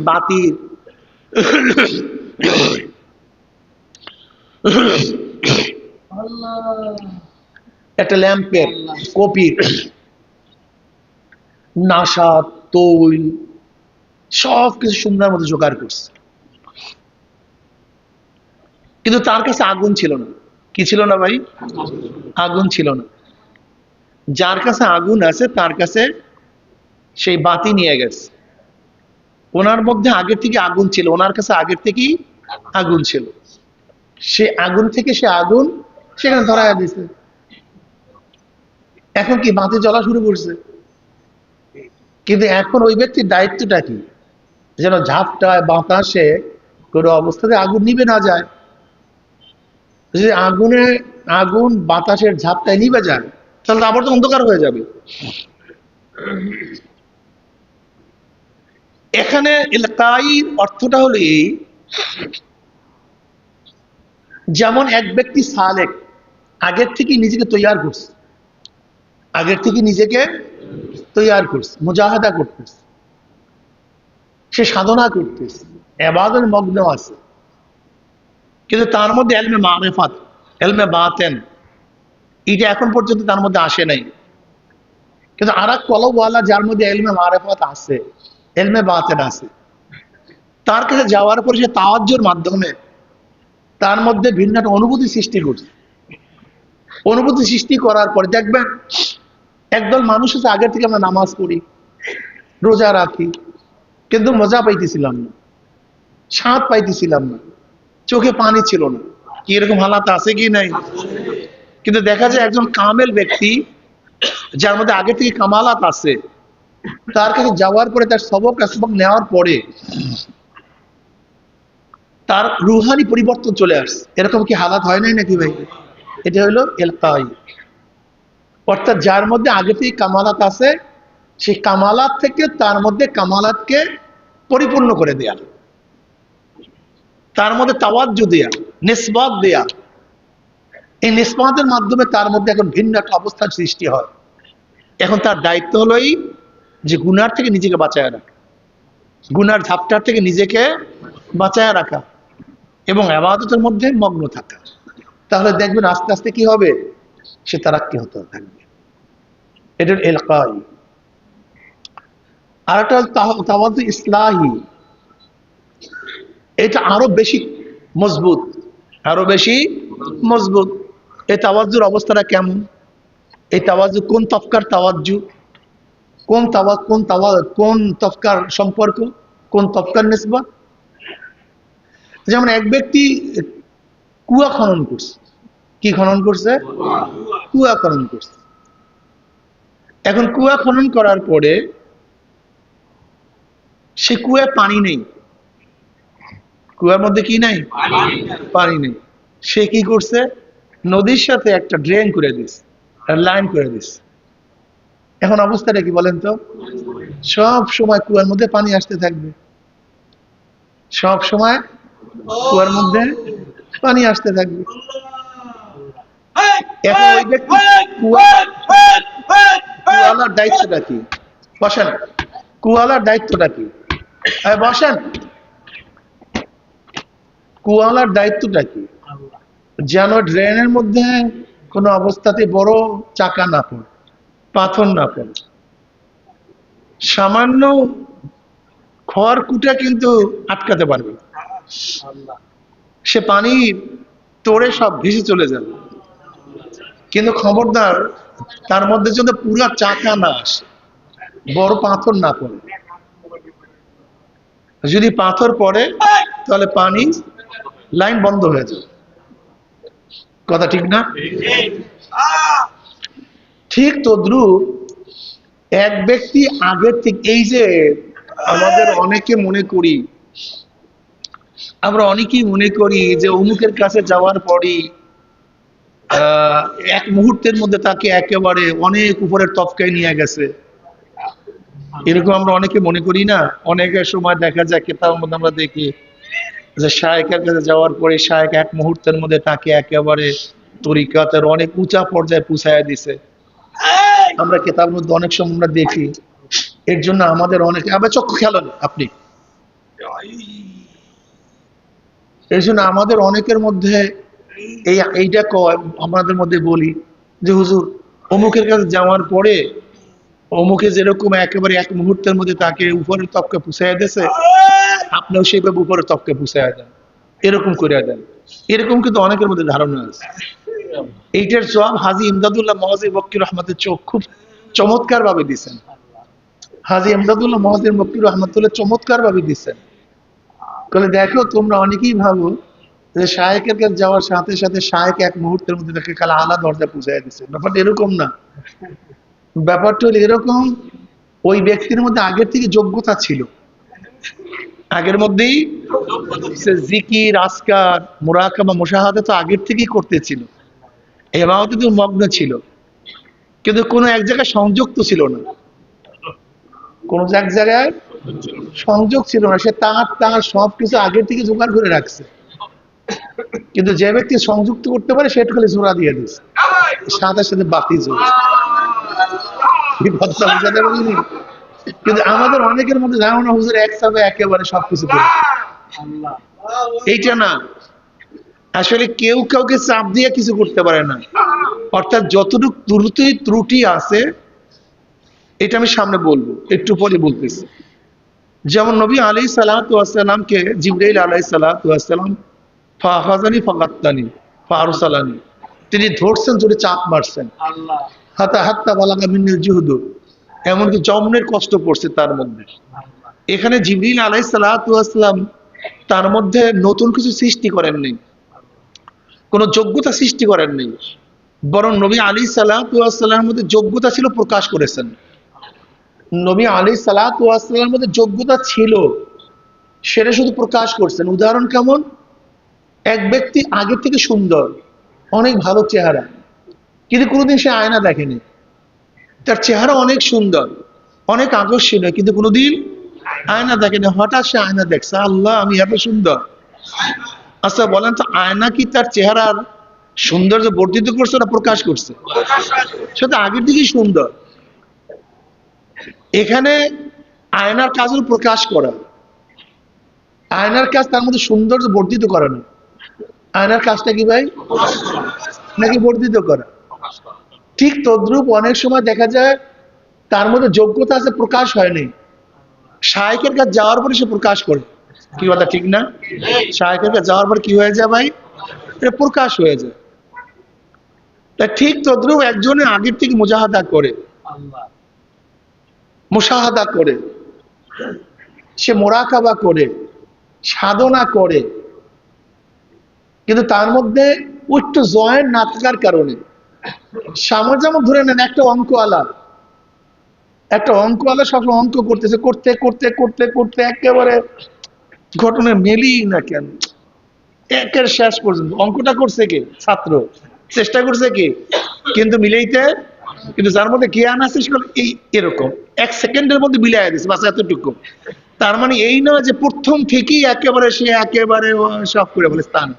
বাতি একটা ল্যাম্পের কপির নাসা, তৈল সব কিছু সুন্দর মতো জোগাড় করছে, কিন্তু তার কাছে আগুন ছিল না। কি ছিল না ভাই? আগুন ছিল না। যার কাছে আগুন আছে তার কাছে সেই বাতি নিয়ে গেছে। ওনার মধ্যে আগের থেকে আগুন ছিল, ওনার কাছে আগের থেকেই আগুন ছিল। সে আগুন থেকে সে আগুন সেখানে ধরাইয়া দিছে। এখন কি বাতি জ্বলা শুরু করছে, কিন্তু এখন ওই ব্যক্তির দায়িত্বটা কি? যেন ঝাপটায় বাতাসে কোনো অবস্থাতে আগুন নিভে না যায়। যদি আগুন বাতাসের ঝাপটায় নিভে যায় তাহলে আবার তো অন্ধকার হয়ে যাবে। এখানে ইলকাইর অর্থটা হলো এই, যেমন এক ব্যক্তি সালেক আগের থেকে নিজেকে তৈয়ার করছে, আগের থেকে নিজেকে তৈয়ার করছে, মুজাহাদা করতেছে, সে সাধনা করতেছে, ইবাদতের মগ্ন আছে, কিন্তু তার মধ্যে ইলমে মারিফাত, ইলমে বাতেন এটা এখন পর্যন্ত তার মধ্যে আসে নাই। কিন্তু আর এক কলবওয়ালা যার মধ্যে ইলমে মারিফাত আছে, ইলমে বাতেন আছে, তার কাছে যাওয়ার পরে সে তাওয়াজ্জুর মাধ্যমে তার মধ্যে ভিন্ন একটা অনুভূতি সৃষ্টি করছে। অনুভূতি সৃষ্টি করার পরে দেখবেন একদল মানুষ আছে, আগের থেকে আমরা নামাজ পড়ি, রোজা রাখি, কিন্তু মজা পাইতেছিলাম না, স্বাদ পাইতেছিলাম না, চোখে পানি ছিল না। কি এরকম হালাত আছে কি নাই? কিন্তু দেখা যায় একজন কামেল ব্যক্তি যার মধ্যে আগে থেকে কামালাত আছে, তার কাছে যাওয়ার পরে তার সবক নেওয়ার পরে তার রুহানি পরিবর্তন চলে আসছে। এরকম কি হালাত হয় নাই নাকি ভাই? এটা হলো ইলকাই। অর্থাৎ যার মধ্যে আগে থেকে কামালাত আছে, সেই কামালাত থেকে তার মধ্যে কামালাতকে পরিপূর্ণ করে দেয়া, তার মধ্যে তাওয়াজ্জু দেয়া। নিসবত দেয়া, এই নিসবতের মাধ্যমে তার মধ্যে এখন ভিন্ন একটা অবস্থার সৃষ্টি হয়। এখন তার দায়িত্ব হলো এই যে গুনার থেকে নিজেকে বাঁচায় রাখা, গুনার ঝাপটার থেকে নিজেকে বাঁচায় রাখা এবং ইবাদতের মধ্যে মগ্ন থাকা। তাহলে দেখবেন আস্তে আস্তে কি হবে, সে তারাক্কি হতে থাকবে। এটার এলাকাই। আর একটা তাওয়াজ্জু ইসলাহি, এটা আরো বেশি মজবুত, আরো বেশি মজবুত। এই তাওয়াজ্জুর অবস্থাটা কেমন? এই তাওয়াজ্জু কোন তফকার তাওয়াজ্জু, কোন তফকার সম্পর্ক, কোন তফকার নিসবত? যেমন এক ব্যক্তি কুয়া খনন করছে। কি খনন করছে? কুয়া খনন করছে। এখন কুয়া খনন করার পরে সে কুয়ায় পানি নেই, কুয়ার মধ্যে কি নাই? পানি নেই। সে কি করছে? নদীর সাথে একটা ড্রেন করে দিস, লাইন করে দিস। এখন অবস্থাটা কি বলেন তো? সব সময় কুয়ার মধ্যে পানি আসতে থাকবে, সব সময় কুয়ার মধ্যে পানি আসতে থাকবে। এখন ওই ব্যক্তি কুয়ালার দায়িত্বটা কি? বসেন, কুয়ালার দায়িত্বটা কি? বসেন, কুয়ালার দায়িত্বটা কি? যেন ড্রেনের মধ্যে কোনো অবস্থাতে বড় চাকা না পড়ে, পাথর না পড়ে। সামান্য খড়কুটা কিন্তু আটকাতে পারবে, সে পানি তোড়ে সব ভেসে চলে যাবে। কিন্তু খবরদার তার মধ্যে যদি পুরো চাকা না আসে, বড় পাথর না পড়ে। যদি পাথর পড়ে তাহলে পানি লাইন বন্ধ হয়ে যাবে। কথা ঠিক না? ঠিক তদ্রুপ এক ব্যক্তি আগের থেকে, এই যে আমাদের অনেকে মনে করি, আমরা অনেকেই মনে করি যে অমুকের কাছে যাওয়ার পরই এক মুহূর্তের মধ্যে তাকে একেবারে অনেক উপরের তফকায় নিয়ে গেছে। এরকম আমরা অনেকে মনে করি না? অনেকের সময় দেখা যায় কিতাবের মধ্যে আমরা দেখি যে শায়েখের কাছে যাওয়ার পরে শায়েখ এক মুহূর্তের মধ্যে তাকে একেবারে তরিকাতের অনেক উঁচা পর্যায়ে পৌঁছায় দিছে। আমরা কিতাবের মধ্যে অনেক সময় আমরা দেখি। এর জন্য আমাদের অনেকে, আবার চক্ষু খেলেন আপনি, এর জন্য আমাদের অনেকের মধ্যে এইটা কয়, আমাদের মধ্যে বলি যে হুজুর অমুকের কাছে যাওয়ার পরে অমুকে যেরকম একেবারে এক মুহূর্তের মধ্যে তাকে উপরের তপকে পুষাইয়া দিয়েছে, আপনিও সেইভাবে উপরের তপকে পুষাইয়া দেন, এরকম করে দেন। এরকম কিন্তু অনেকের মধ্যে ধারণা আছে। এইটার জবাব হাজী ইমদাদুল্লাহ মওয়াজি মক্কি রহমতের চোখ খুব চমৎকার ভাবে দিচ্ছেন। হাজী ইমদাদুল্লাহ মওয়াজি মক্কি রহমতুল্লাহ চমৎকার ভাবে দিচ্ছেন। বলে দেখো, তোমরা অনেকেই ভাবো যে শায়েকের কাছে যাওয়ার সাথে সাথে শায়েক এক মুহূর্তের মধ্যে তাকে কাল আলা দরজা পৌঁছাইয়া দিচ্ছে। ব্যাপারটা এরকম না। ব্যাপারটা হলো এরকম, ওই ব্যক্তির মধ্যে আগের থেকে যোগ্যতা ছিল, আগের মধ্যেই সে জিকির, আজকার, মুরাকাবা, মুশাহাদা তো আগের থেকেই করতেছিল, ইবাদতে তো মগ্ন ছিল, কিন্তু কোনো এক জায়গায় সংযুক্ত ছিল না, কোন এক জায়গায় সংযোগ ছিল না। সে তার সবকিছু আগের থেকে জোগাড় করে রাখছে, কিন্তু যে ব্যক্তি সংযুক্ত করতে পারে সেটা খালি জোড়া দিয়ে দিচ্ছে, সাথে সাথে বাতি জ্বলছে। কিন্তু আমাদের অনেকের মধ্যে ধারণা হুজুর একসাথে একেবারে সবকিছু করে, এইটা না। আসলে কেউ কাউকে চাপ দিয়ে কিছু করতে পারে না। অর্থাৎ যতটুকু ত্রুটি আছে, এটা আমি সামনে বলবো, একটু পরে বলতেছি। যেমন নবী আলাইহিস সালাতু ওয়াস সালামকে জিবরাইল আলাইহিস সালাতু ওয়াস সালাম ফাখাযানি ফাগাত্তানি ফারসালানি, তিনি ধরছেন, জোরে চাপ মারছেন, হাত্তা হাত্তা বালাগা মিনাল জুহদ, এমনকি জমনের কষ্ট পড়ছে তার মধ্যে। এখানে জিবরাইল আলাইহিস সালাতু ওয়াস সালাম তার মধ্যে নতুন কিছু সৃষ্টি করেন নাই, কোন যোগ্যতা সৃষ্টি করেন নাই, বরং নবী আলাইহিস সালাতু ওয়াস সালামের মধ্যে যোগ্যতা ছিল, প্রকাশ করেছেন। নবী আলাইহিস সালাতু ওয়াস সালামের মধ্যে যোগ্যতা ছিল, সেটা শুধু প্রকাশ করছেন। উদাহরণ কেমন? এক ব্যক্তি আগে থেকে সুন্দর, অনেক ভালো চেহারা, কিন্তু কোনোদিন সে আয়না দেখেনি। তার চেহারা অনেক সুন্দর, অনেক আকর্ষণীয়, কিন্তু কোনোদিন আয়না দেখেনি। হঠাৎ সে আয়না দেখছে, আল্লাহ আমি এত সুন্দর, আচ্ছা বলেন তো, আয়না কি তার চেহারার সৌন্দর্য বর্ধিত করছে না প্রকাশ করছে? সেটা আগের দিকেই সুন্দর। এখানে আয়নার কাজ হল প্রকাশ করা। আয়নার কাজ তার মধ্যে সৌন্দর্য বর্ধিত করে না। আয়নার কাজটা কি ভাই? নাকি বর্ধিত করা। ঠিক তদ্রূপ অনেক সময় দেখা যায় তার মধ্যে যোগ্যতা আছে, প্রকাশ হয়নি, শায়েখের কাছে যাওয়ার পরে সে প্রকাশ করে। কি কথা ঠিক না? শায়েখের কাছে যাওয়ার পরে কি হয়ে যায় ভাই? এটা প্রকাশ হয়ে যায়। তাই ঠিক তদ্রূপ একজনে আগের থেকে মুজাহাদা করে, মুশাহাদা করে, সে মোরাকাবা করে, সাধনা করে, কিন্তু তার মধ্যে একটু জয়েন্ট না থাকার কারণে, যেমন ধরে নেন একটা অঙ্কওয়ালা সবসময় অঙ্ক করতেছে, করতে করতে করতে করতে একেবারে ঘটনা মেলি না কেন, একের শেষ পর্যন্ত অঙ্কটা করছে কি? ছাত্র। চেষ্টা করছে কি? কিন্তু মিলাইতে, কিন্তু যার মধ্যে জ্ঞান আছে এই এরকম 1 সেকেন্ডের মধ্যে মিলাই দিচ্ছে, বাস এতটুকু। তার মানে এই নয় যে প্রথম থেকেই একেবারে সে একেবারে সব করে বলে স্থান।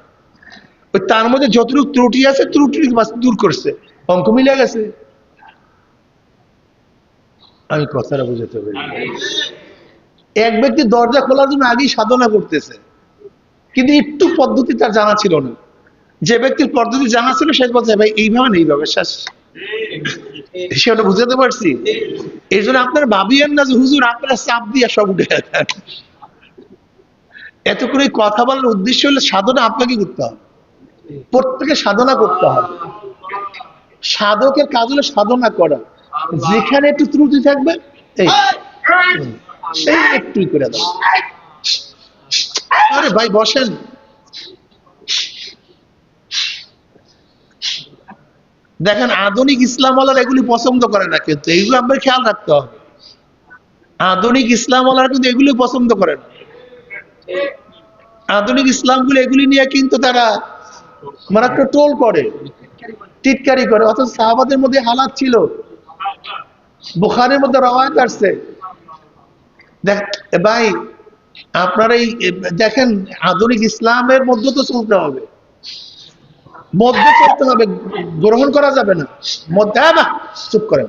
ওই তার মধ্যে যতটুকু ত্রুটি আছে ত্রুটি দূর করছে, অঙ্ক মিলে গেছে। আমি কথাটা বুঝাতে পারি। এক ব্যক্তি দরজা খোলার জন্য আগেই সাধনা করতেছে, কিন্তু একটু পদ্ধতি তার জানা ছিল না। যে ব্যক্তির পদ্ধতি জানা ছিল সে বলছে ভাই এইভাবে না এইভাবে শেষ। সেটা বুঝাতে পারছি? এই জন্য আপনারা ভাবিয়েন না যে হুজুর আপনারা চাপ দিয়ে সব উঠে গেছেন। এত করে কথা বলার উদ্দেশ্য হলো সাধনা আপনাকে করতে হবে, প্রত্যেকে সাধনা করতে হবে। সাধকের কাজ হলো সাধনা করা। যেখানে একটু ত্রুটি থাকবে সেই একটু করে দাও। আরে ভাই বসেন। দেখেন আধুনিক ইসলামওয়ালারা এগুলি পছন্দ করে না, কিন্তু এগুলো আপনার খেয়াল রাখতে হবে। আধুনিক ইসলামওয়ালারা কিন্তু এগুলি পছন্দ করে না। আধুনিক ইসলামগুলো এগুলি নিয়ে কিন্তু তারা মারাত্মক টোল করে, টিটকারি করে। অথচ সাহাবাদের মধ্যে হালাত ছিল, বুখারীর মধ্যে রওয়ায়াত আসছে। ভাই আপনারা এই দেখেন, আধুনিক ইসলামের মধ্যে তো চলতে হবে, মধ্যে চলতে হবে, গ্রহণ করা যাবে না মধ্যে। চুপ করেন।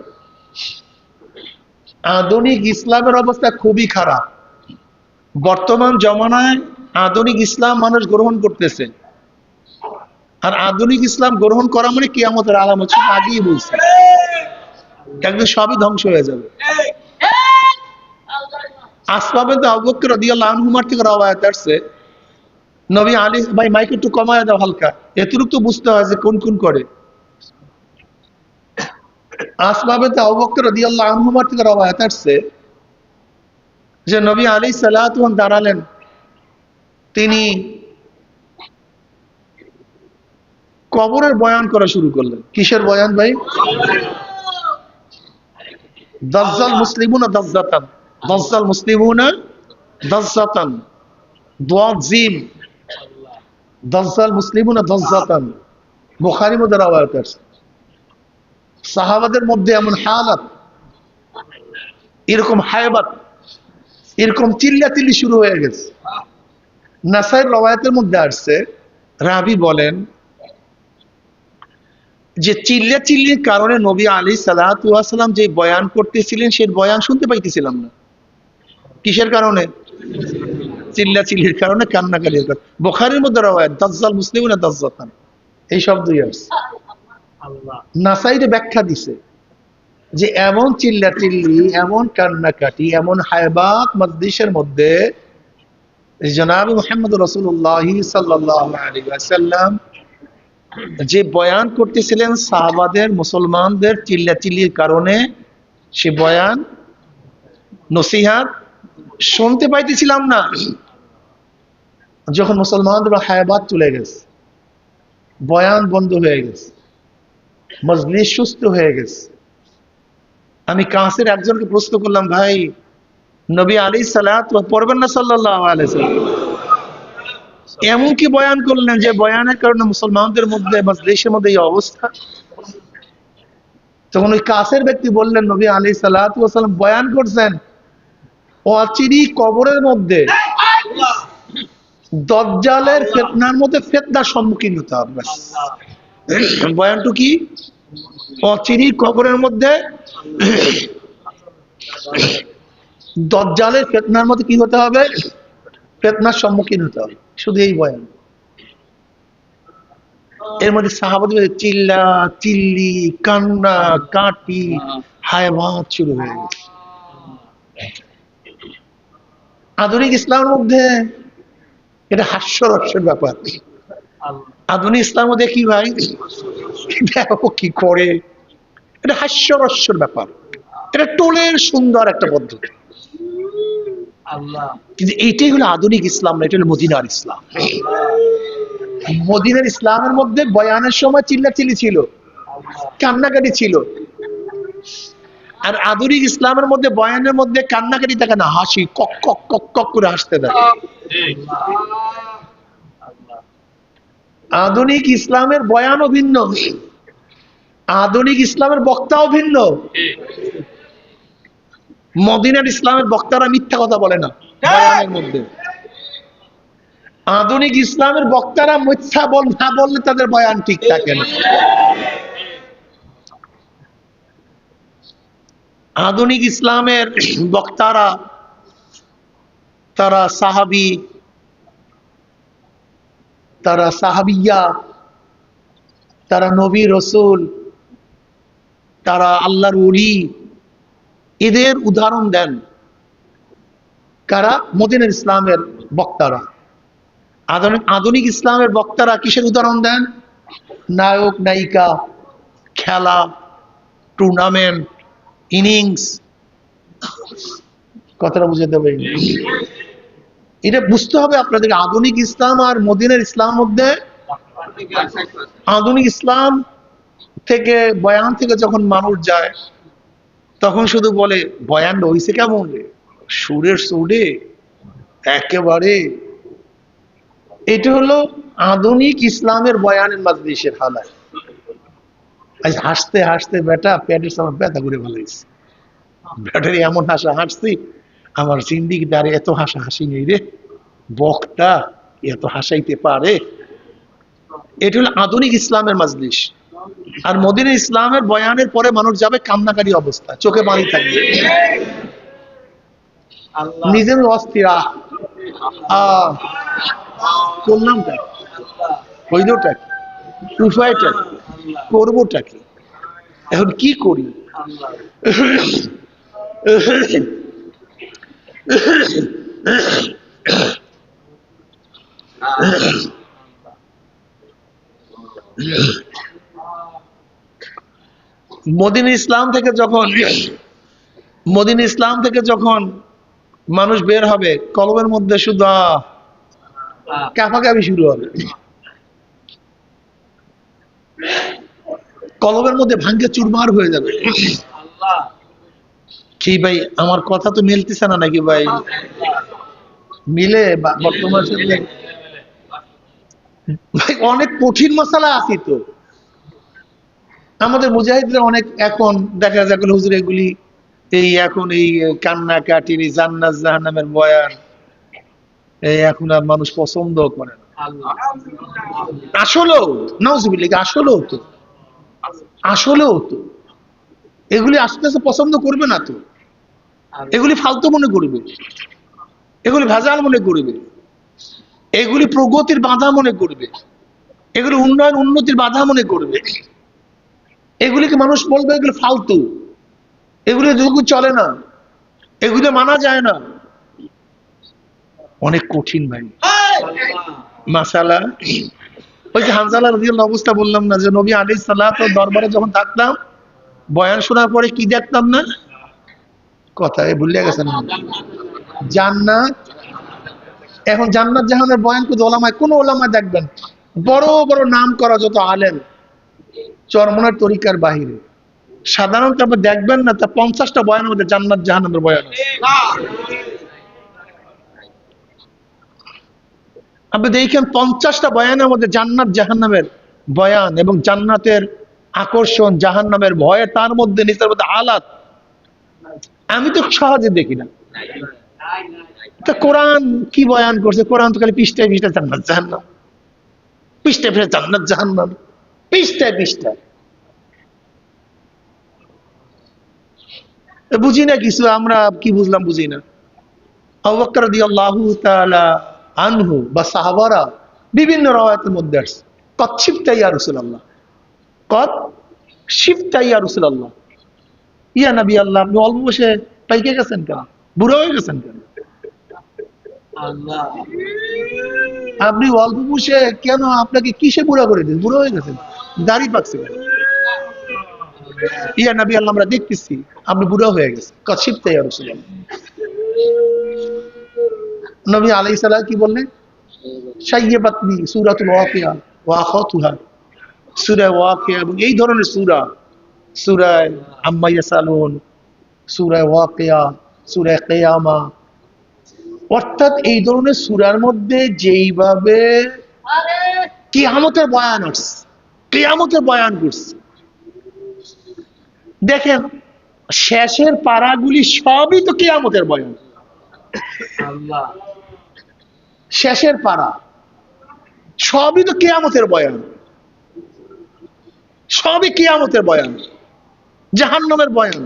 আধুনিক ইসলামের অবস্থা খুবই খারাপ। বর্তমান জমানায় আধুনিক ইসলাম মানুষ গ্রহণ করতেছে, আর আধুনিক ইসলাম গ্রহণ করা মানে কিয়ামতের আলামত। আগেই বলছে একদিন সবই ধ্বংস হয়ে যাবে। আসমা বিনতে আবু বকর রাদিয়াল্লাহু আনহুমার থেকে রওয়ায়াত আসছে, নবী আলী, ভাই মাইক একটু কমায় দাও হালকা, এতটুকু তো বুঝতে হয় যে কোন কোন করে। আসমা বিনতে আবু বকর রাদিয়াল্লাহু আনহুমার থেকে রওয়ায়াত আসছে যে নবী আলাইহিস সালাতু ওয়াস সালাম দাঁড়ালেন, তিনি কবরের বয়ান করা শুরু করলেন। কিসের বয়ান ভাই? দাজ্জাল মুসলিমুনা দাজ্জাতান, দাজ্জাল মুসলিমুনা দাজ্জাতান, দাদ জিম, দাজ্জাল মুসলিমুনা দাজ্জাতান। বুখারীর মধ্যে রওয়ায়াত আছে। সাহাবাদের মধ্যে এমন হালাত, এরকম হায়বাত, এরকম চিল্লাচিল্লি শুরু হয়ে গেছে। নাসাইর রওয়ায়াতের মধ্যে আসছে, রাবি বলেন যে চিল্লাচিল্লির কারণে নবী আলাইহিস সালাতু ওয়াস সালাম যে বয়ান করতেছিলেন সেই বয়ান শুনতে পাইতেছিলাম না। কিসের কারণে? চিল্লাচিল্লির কারণে, কান্নাকাটির কারণে। বুখারীর মধ্যে রওয়ায়াত, দাজ্জাল মুসলিমুনা দাজ্জাতান, এই শব্দই আছে। নাসাইতে ব্যাখ্যা দিছে যে এমন চিল্লাচিল্লি, এমন কান্নাকাটি, এমন হায়বাত মজলিসের মধ্যে জনাব মুহাম্মদ রাসূলুল্লাহ সাল্লাল্লাহু আলাইহি ওয়াসাল্লাম যে বয়ান করতেছিলেন সাহাবাদের, মুসলমানদের চিল্লাচিল্লির কারণে সে বয়ান নসিহত শুনতে পাইতেছিলাম না। যখন মুসলমানদের হায়াবাত চলে গেছে, বয়ান বন্ধ হয়ে গেছে, মজলিস সুস্থ হয়ে গেছে, আমি কাছের একজনকে প্রশ্ন করলাম, ভাই নবী আলাইহিস সালাত পড়বেন না সাল্লাল্লাহু আলাইহি ওয়াসাল্লাম? এমন কি বয়ান করলেন যে বয়ানের কারণে মুসলমানদের মধ্যে, মজলিসের মধ্যে এই অবস্থা? তখন ওই কাছের ব্যক্তি বললেন, নবী আলাইহিস সালাতু ওয়াস সালাম বয়ান করছেন অচিরি কবরের মধ্যে দজ্জালের ফিতনার মধ্যে ফিতনার সম্মুখীন হতে হবে। ব্যাস বয়ানটু কি? অচিরি কবরের মধ্যে দজ্জালের ফিতনার মধ্যে কি হতে হবে? ফিতনার সম্মুখীন হতে হবে, শুধু এই বয়ান। এর মধ্যে সাহাবাদের চিল্লা চিল্লি, কান্না কাটি, হায়ভাত শুরু হয়ে গেছে। আধুনিক ইসলামের মধ্যে এটা হাস্যরস্যের ব্যাপার। আধুনিক ইসলামের মধ্যে কি ভাই, দেখো কি করে, এটা হাস্যরস্যের ব্যাপার। এটা টোলের সুন্দর একটা পদ্ধতি, কিন্তু এইটাই হলো আধুনিক ইসলাম না, এটা হলো মদিনার ইসলাম। মদিনার ইসলামের মধ্যে বয়ানের সময় চিল্লাচিল্লি ছিল, কান্নাকাটি ছিল। আর আধুনিক ইসলামের মধ্যে বয়ানের মধ্যে কান্নাকাটি থাকে না, হাসি কক কক কক কক করে হাসতে থাকে। আধুনিক ইসলামের বয়ানও ভিন্ন, আধুনিক ইসলামের বক্তাও ভিন্ন। মদিনার ইসলামের বক্তারা মিথ্যা কথা বলে না বয়ানের মধ্যে। আধুনিক ইসলামের বক্তারা মিথ্যা না বললে তাদের বয়ান ঠিক থাকে না। আধুনিক ইসলামের বক্তারা তারা সাহাবী, তারা সাহাবিয়া, তারা নবী রসুল, তারা আল্লাহর ওলি, এদের উদাহরণ দেন। কারা? মদিনার ইসলামের বক্তারা। আধুনিক ইসলামের বক্তারা কিসের উদাহরণ দেন? নায়ক নায়িকা, খেলা, টুর্নামেন্ট, ইনিংস। কথাটা বুঝে দেবে, এটা বুঝতে হবে আপনাদের। আধুনিক ইসলাম আর মদিনার ইসলাম মধ্যে, আধুনিক ইসলাম থেকে বয়ান থেকে যখন মানুষ যায় তখন শুধু বলে বয়ান হইছে কেমন রে, সুরের সুরে একেবারে। এটা হলো আধুনিক ইসলামের বয়ানের মাজলিসের হালাত। আজ হাসতে হাসতে বেটা পেটের সময় ব্যথা করে ফেলাইছে। ব্যাটারি এমন হাসা হাসছি, আমার জিন্দিগি দ্বারে এত হাসা হাসি নেই রে, বক্তা এত হাসাইতে পারে। এটা হলো আধুনিক ইসলামের মাজলিস। আর মদিনা ইসলামের বয়ানের পরে মানুষ যাবে কান্নাকারী অবস্থা, চোখে পানি থাকবে, নিজের অস্থির, করলামটা হইলটা কি, উপায়টা কি, করবোটা কি, এখন কি করি। মদিনা ইসলাম থেকে যখন মানুষ বের হবে, কলবের মধ্যে শুধু কাঁপাকাঁপি শুরু হবে, কলবের মধ্যে ভাঙ্গে চুরমার হয়ে যাবে। কি ভাই আমার কথা তো মিলতেছে না নাকি ভাই? মিলে বর্তমান সাথে ভাই অনেক কঠিন মশালা আছে তো। আমাদের মুজাহিদরা অনেক এখন দেখা যায় হুজুর এগুলি এই এখন এই কান্নাকাটির জান্নাত জাহান্নামের বয়ান এই এখন আর মানুষ পছন্দ করে না। আসলেও নাউজুবিল্লাহ, আসলেও তো এগুলি আস্তে আস্তে পছন্দ করবে না তো, এগুলি ফালতু মনে করবে, এগুলি ভেজাল মনে করবে, এগুলি প্রগতির বাধা মনে করবে, এগুলি উন্নতির বাধা মনে করবে। এগুলিকে মানুষ বলবে এগুলো ফালতু, এগুলি চলে না, এগুলি মানা যায় না। অনেক কঠিন ভাই মাসালা। ওই যে হানজালা রাদিয়াল্লাহু অবস্থা বললাম না, যে নবী আলাইহিস সালাত দরবারে যখন থাকতাম বয়ান শোনার পরে কি দেখতাম না, কথা ভুলে গেছেন, জান্নাত। এখন জান্নাত জাহান্নামের বয়ান কোন ওলামায় দেখবেন, বড় বড় নাম করা যত আলেম চরমনের তরিকার বাহিরে সাধারণত আপনি দেখবেন না তা 50টা বয়ানের মধ্যে জান্নাত জাহান্নামের বয়ান আছে। আপনি দেখেন 50টা বয়ানের মধ্যে জান্নাত জাহান্নামের বয়ান এবং জান্নাতের আকর্ষণ, জাহান্নামের ভয়ে, তার মধ্যে নিচের মধ্যে আলাত। আমি তো সহজে দেখি না, তা কোরআন কি বয়ান করছে? কোরআন তো খালি পৃষ্ঠায় পৃষ্ঠায় জান্নাত জাহান্নাম, পৃষ্ঠায় পৃষ্ঠায় জান্নাত জাহান্নাম, পৃষ্ঠায় পৃষ্ঠায়। বুঝি না কিছু, আমরা কি বুঝলাম বুঝি না। আবু বকর রাদিয়াল্লাহু তাআলা আনহু বা সাহাবারা বিভিন্ন রওয়ায়াতের মধ্যে আসছে, কদ শিফতা ইয়া রাসূলুল্লাহ, কদ শিফতা ইয়া রাসূলুল্লাহ, ইয়া নবী আল্লাহ, আপনি অল্প বসে পাইকে গেছেন কেন, বুড়ো হয়ে গেছেন কেন? আপনি অল্প বসে কেন, আপনাকে কিসে বুড়া করে দিন, বুড়ো হয়ে গেছেন, দাড়ি পাকছে কেন? ইয়া নবী আল্লাহ, আমরা দেখতেছি আপনি বুড়া হয়ে গেছেন, কদ শিফতা ইয়া রাসূলুল্লাহ। নবী আলাইহিস সালাম কি বললেন? শাইয়াবাতনি সূরাতুল ওয়াকিয়া ওয়া আখাতুহা, সূরা ওয়াকিয়া এবং এই ধরনের সূরা, সূরা আম্মা ইয়াসালুন, সূরা ওয়াকিয়া, সূরা কিয়ামা, অর্থাৎ এই ধরনের সূরার মধ্যে যেইভাবে কিয়ামতের বয়ান আছে, কিয়ামতের বয়ান করছে, দেখেন শেষের পারাগুলি সবই তো কিয়ামতের বয়ান। শেষের পারা সবই তো কিয়ামতের বয়ান, সবই কিয়ামতের বয়ান, জাহান্নামের বয়ান,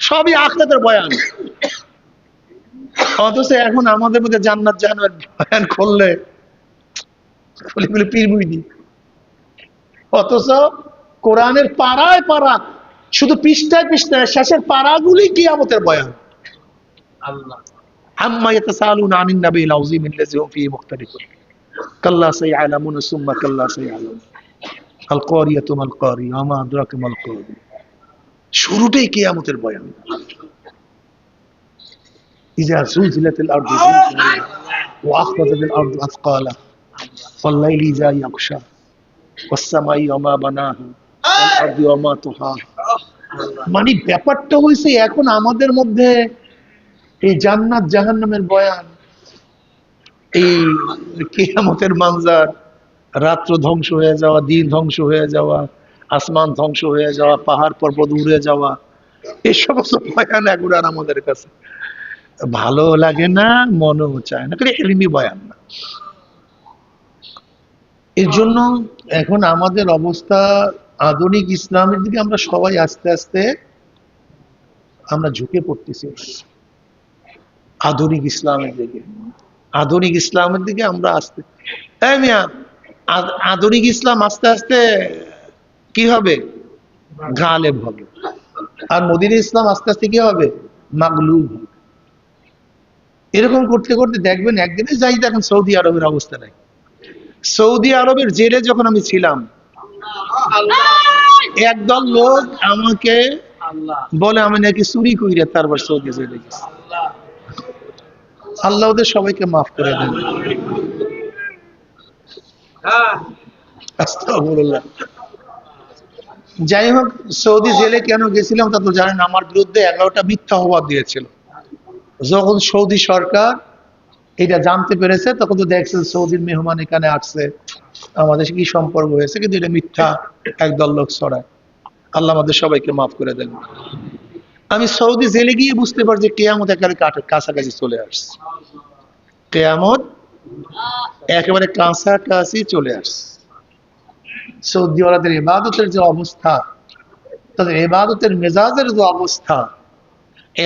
সবই আখিরাতের বয়ান। অথচ এখন আমাদের মধ্যে জান্নাত জাহান্নামের বয়ান করলে পীর মুরিদি, অথচ কোরআনের পাড়ায় পাড়া, শুধু পৃষ্ঠায় পৃষ্ঠায় শেষের পারাগুলি কিয়ামতের বয়ান। আল্লাহ আম্মা ইয়াতাসালুনা আনিন নাবিয়িল আযীম আল্লাযী হুম ফীহি মুখতালিফুন কাল্লা সায়ালামুনা সুম্মা কাল্লা সায়ালামুন আল কারিয়াতু মাল কারিয়া ওয়া মা আদরাকা মাল কারিয়া। শুরুটাই কিয়ামতের বয়ান। ইযা যুলজিলাতিল আরদু জিলজালাহা ওয়া আখরাজাতিল আরদু আথকালাহা ওয়াল লাইলি ইযা ইয়াগশা ওয়াস সামাই ওয়া মা বানাহা ওয়াল আরদি ওয়া মা তুহাহা। মানে ব্যাপারটা হইছে এখন আমাদের মধ্যে এই জান্নাত জাহান্নামের বয়ান, এই কিয়ামতের মানজার, রাত্র ধ্বংস হয়ে যাওয়া, দিন ধ্বংস হয়ে যাওয়া, আসমান ধ্বংস হয়ে যাওয়া, পাহাড় পর্বত উড়ে যাওয়া, এই সমস্ত বয়ান এখন আর আমাদের কাছে ভালো লাগে না, মনেও চায় না, কিন্তু এলমি বয়ান না। এর জন্য এখন আমাদের অবস্থা, আধুনিক ইসলামের দিকে আমরা সবাই আস্তে আস্তে আমরা ঝুঁকে পড়তেছি। আধুনিক ইসলামের দিকে, আধুনিক ইসলামের দিকে আমরা আসতে, আধুনিক ইসলাম আস্তে আস্তে কি হবে? গালেব হবে। আর মদিনা ইসলাম আস্তে আস্তে কি হবে? মাগলুব হবে। এরকম করতে করতে দেখবেন একদিনে যাই দেখেন সৌদি আরবের অবস্থা নাই। সৌদি আরবের জেলে যখন আমি ছিলাম, একদল লোক আমাকে বলে আমি নাকি চুরি কইরা তারপর সৌদি জেলে গেছি। আল্লাহ ওদের সবাইকে মাফ করে দেন। আস্তাগফিরুল্লাহ। যাই হোক, সৌদি জেলে কেন গেছিলাম তা তো জানেন। আমার বিরুদ্ধে 11টা মিথ্যা অপবাদ দিয়েছিল। যখন সৌদি সরকার এটা জানতে পেরেছে তখন তো দেখছেন সৌদির মেহমান এখানে আসছে, আমাদের কি সম্পর্ক হয়েছে, কিন্তু এটা মিথ্যা একদল লোক ছড়ায়। আল্লাহ আমাদের সবাইকে মাফ করে দেন। আমি সৌদি জেলে গিয়ে বুঝতে পারছি কিয়ামত একেবারে কাছাকাছি চলে আসছে। কিয়ামত একেবারে কাছাকাছি চলে আসছে। সৌদিওয়ালাদের ইবাদতের যে অবস্থা, তাদের ইবাদতের মেজাজের যে অবস্থা,